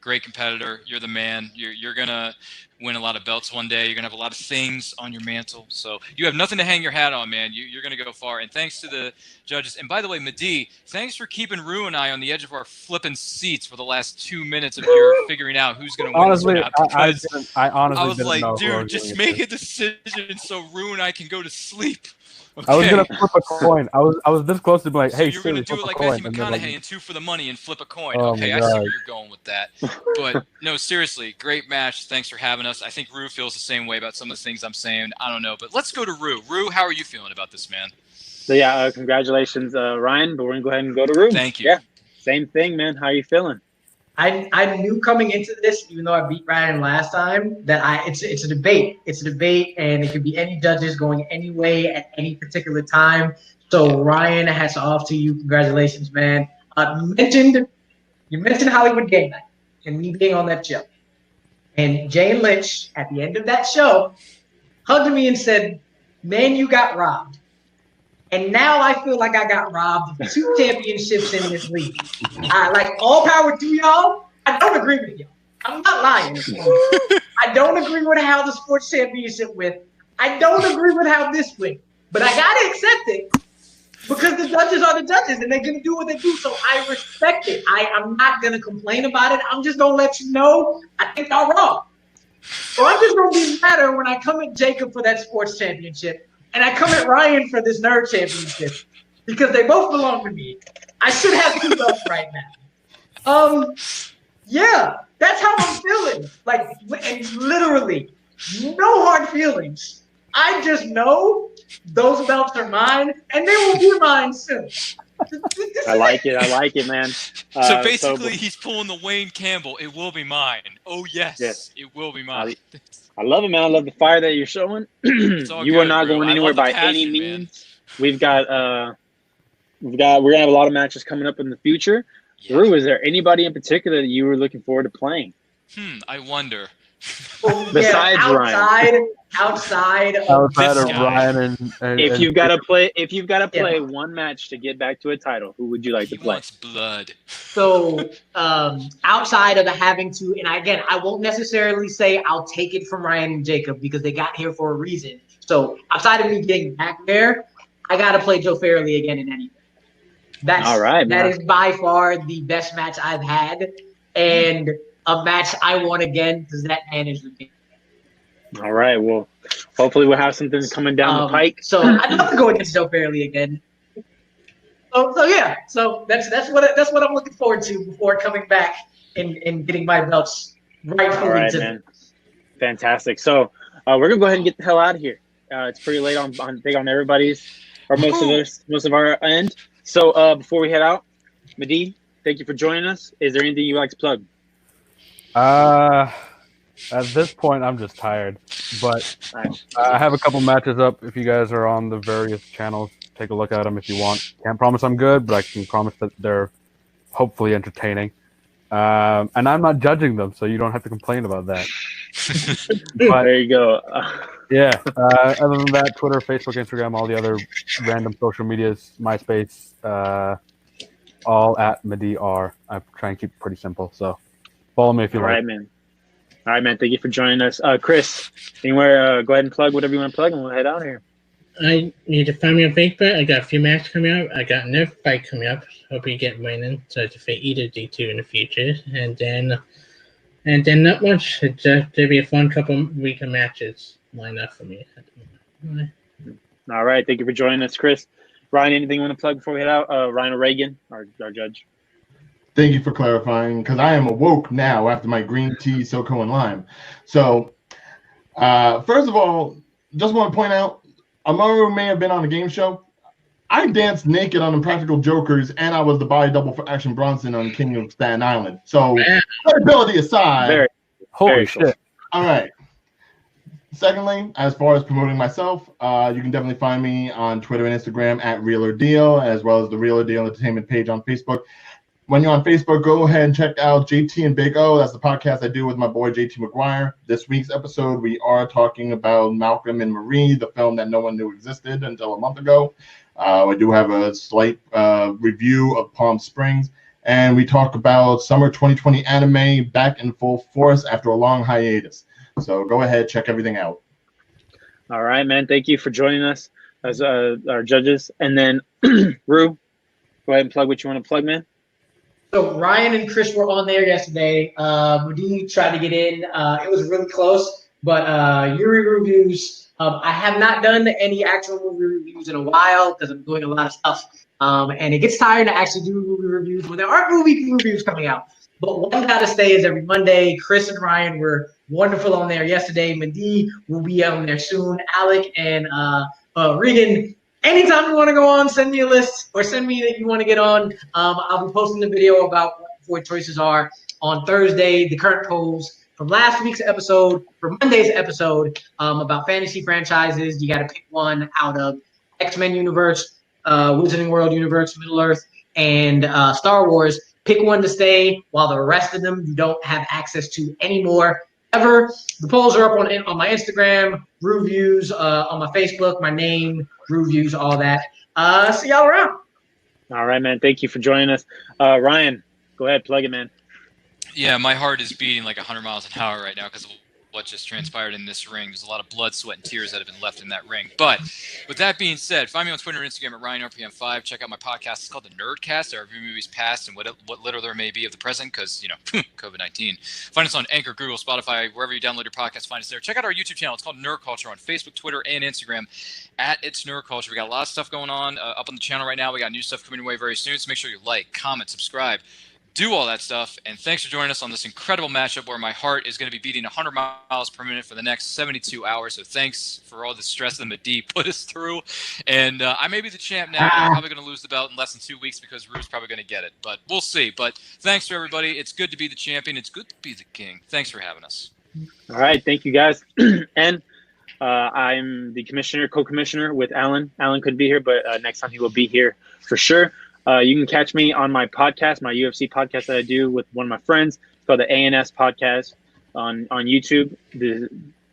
great competitor. You're the man. You're gonna win a lot of belts one day. You're gonna have a lot of things on your mantle. So you have nothing to hang your hat on, man. You're gonna go far. And thanks to the judges. And by the way, Madi, thanks for keeping Rue and I on the edge of our flipping seats for the last 2 minutes of your figuring out who's gonna win. Honestly, I honestly was like, dude, just make a decision so Rue and I can go to sleep. Okay. I was gonna flip a coin. I was this close to be like, hey, so you're gonna do it like Matthew McConaughey and 2 for the money and flip a coin. Okay, I see where you're going with that. But no, seriously, great match. Thanks for having us. I think Rue feels the same way about some of the things I'm saying. I don't know, but let's go to Rue. Rue, how are you feeling about this, man? So yeah, congratulations, Ryan. But we're gonna go ahead and go to Rue. Thank you. Yeah, same thing, man. How are you feeling? I knew coming into this, even though I beat Ryan last time, that it's a debate. It's a debate, and it could be any judges going any way at any particular time. So Ryan, hats off to you. Congratulations, man. You mentioned Hollywood Game Night and me being on that show. And Jane Lynch, at the end of that show, hugged me and said, "Man, you got robbed." And now I feel like I got robbed of 2 championships in this league. All power to y'all. I don't agree with y'all. I'm not lying. I don't agree with how the sports championship went. I don't agree with how this went. But I gotta accept it because the judges are the judges and they're gonna do what they do. So I respect it. I'm not gonna complain about it. I'm just gonna let you know I think y'all wrong. So I'm just gonna be madder when I come at Jacob for that sports championship. and I come at Ryan for this nerd championship because they both belong to me. I should have 2 belts right now. Yeah, that's how I'm feeling. Like, and literally, no hard feelings. I just know those belts are mine, and they will be mine soon. I like it, man. So basically, he's pulling the Wayne Campbell. It will be mine. Oh yes. It will be mine. I love it, man. I love the fire that you're showing. You are not going anywhere by any means. We're gonna have a lot of matches coming up in the future. Yeah. Drew, is there anybody in particular that you were looking forward to playing? I wonder. Well, besides Ryan. Outside of Ryan and if you've got to play one match to get back to a title, who would you like to play? Wants blood. So outside of the having to, and again, I won't necessarily say I'll take it from Ryan and Jacob because they got here for a reason. So outside of me getting back there, I got to play Joe Fairley again in anything. That's all right. That is by far the best match I've had, and a match I want again because that man is ridiculous. All right. Well, hopefully we'll have something coming down the pike. So I'd love to go against Joe Fairley again. So yeah. So that's what I'm looking forward to before coming back and getting my belts rightfully. All right, man. Fantastic. So we're gonna go ahead and get the hell out of here. It's pretty late on everybody's or most of our end. So before we head out, Mehdi, thank you for joining us. Is there anything you'd like to plug? At this point, I'm just tired. But I have a couple matches up. If you guys are on the various channels, take a look at them if you want. Can't promise I'm good, but I can promise that they're hopefully entertaining. And I'm not judging them, so you don't have to complain about that. But, there you go. Yeah. Other than that, Twitter, Facebook, Instagram, all the other random social medias, MySpace, all at MediR. I try and keep it pretty simple. So follow me if you like. All right, man. Thank you for joining us. Chris, anywhere, go ahead and plug whatever you want to plug, and we'll head out here. I need to find me on Facebook. I got a few matches coming up. I got another fight coming up. Hope you get winning to defeat either D2 in the future. And then not much. There'll be a fun couple week of matches lined up for me. All right. Thank you for joining us, Chris. Ryan, anything you want to plug before we head out? Ryan O'Regan, our judge. Thank you for clarifying, because I am awoke now after my green tea, SoCo, and lime. So, first of all, just want to point out, Amaru may have been on a game show. I danced naked on Impractical Jokers, and I was the body double for Action Bronson on King of Staten Island. So, credibility aside. Holy shit. All right. Secondly, as far as promoting myself, you can definitely find me on Twitter and Instagram at Real or Deal, as well as the Real or Deal Entertainment page on Facebook. When you're on Facebook, go ahead and check out JT and Big O. That's the podcast I do with my boy JT McGuire. This week's episode, we are talking about Malcolm and Marie, the film that no one knew existed until a month ago. We do have a slight review of Palm Springs, and we talk about summer 2020 anime back in full force after a long hiatus. So go ahead, check everything out. All right, man. Thank you for joining us as our judges. And then, Rue, go ahead and plug what you want to plug, man. So Ryan and Chris were on there yesterday. Mehdi tried to get in. It was really close, but Yuri reviews. I have not done any actual movie reviews in a while because I'm doing a lot of stuff. And it gets tired to actually do movie reviews when there aren't movie reviews coming out. But one gotta stay is every Monday. Chris and Ryan were wonderful on there yesterday. Mehdi will be on there soon. Alec and Regan. Anytime you want to go on, send me a list or send me that you want to get on. I'll be posting a video about what the 4 choices are on Thursday, the current polls from last week's episode, for Monday's episode, about fantasy franchises. You got to pick one out of X-Men universe, Wizarding World universe, Middle-earth, and Star Wars. Pick one to stay while the rest of them you don't have access to anymore. Ever. The polls are up on my Instagram, reviews on my Facebook, my name, reviews, all that. See y'all around. All right, man. Thank you for joining us. Ryan, go ahead, plug it, man. Yeah, my heart is beating like 100 miles an hour right now because of what just transpired in this ring. There's a lot of blood, sweat, and tears that have been left in that ring. But with that being said, find me on Twitter and Instagram at RyanRPM5. Check out my podcast. It's called The Nerdcast. I review movies past and what little there may be of the present because, COVID-19. Find us on Anchor, Google, Spotify, wherever you download your podcast, find us there. Check out our YouTube channel. It's called Nerd Culture on Facebook, Twitter, and Instagram at It's Nerd Culture. We got a lot of stuff going on up on the channel right now. We got new stuff coming your way very soon, so make sure you like, comment, subscribe, do all that stuff, and thanks for joining us on this incredible matchup where my heart is going to be beating 100 miles per minute for the next 72 hours. So thanks for all the stress that Mehdi put us through. And I may be the champ now. I'm probably going to lose the belt in less than 2 weeks because Rue's probably going to get it. But we'll see. But thanks to everybody. It's good to be the champion. It's good to be the king. Thanks for having us. All right. Thank you, guys. And I'm the commissioner, co-commissioner with Alan. Alan couldn't be here, but next time he will be here for sure. You can catch me on my podcast, my UFC podcast that I do with one of my friends. It's called the ANS podcast on YouTube.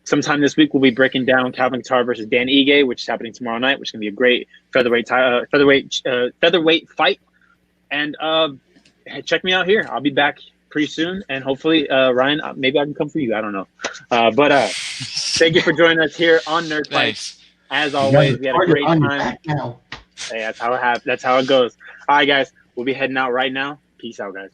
Sometime this week, we'll be breaking down Calvin Kattar versus Dan Ige, which is happening tomorrow night, which is going to be a great featherweight fight. And check me out here. I'll be back pretty soon. And hopefully, Ryan, maybe I can come for you. I don't know. But thank you for joining us here on Nerd Fights. As always, we had a great time. Hey, that's how it goes. All right, guys. We'll be heading out right now. Peace out, guys.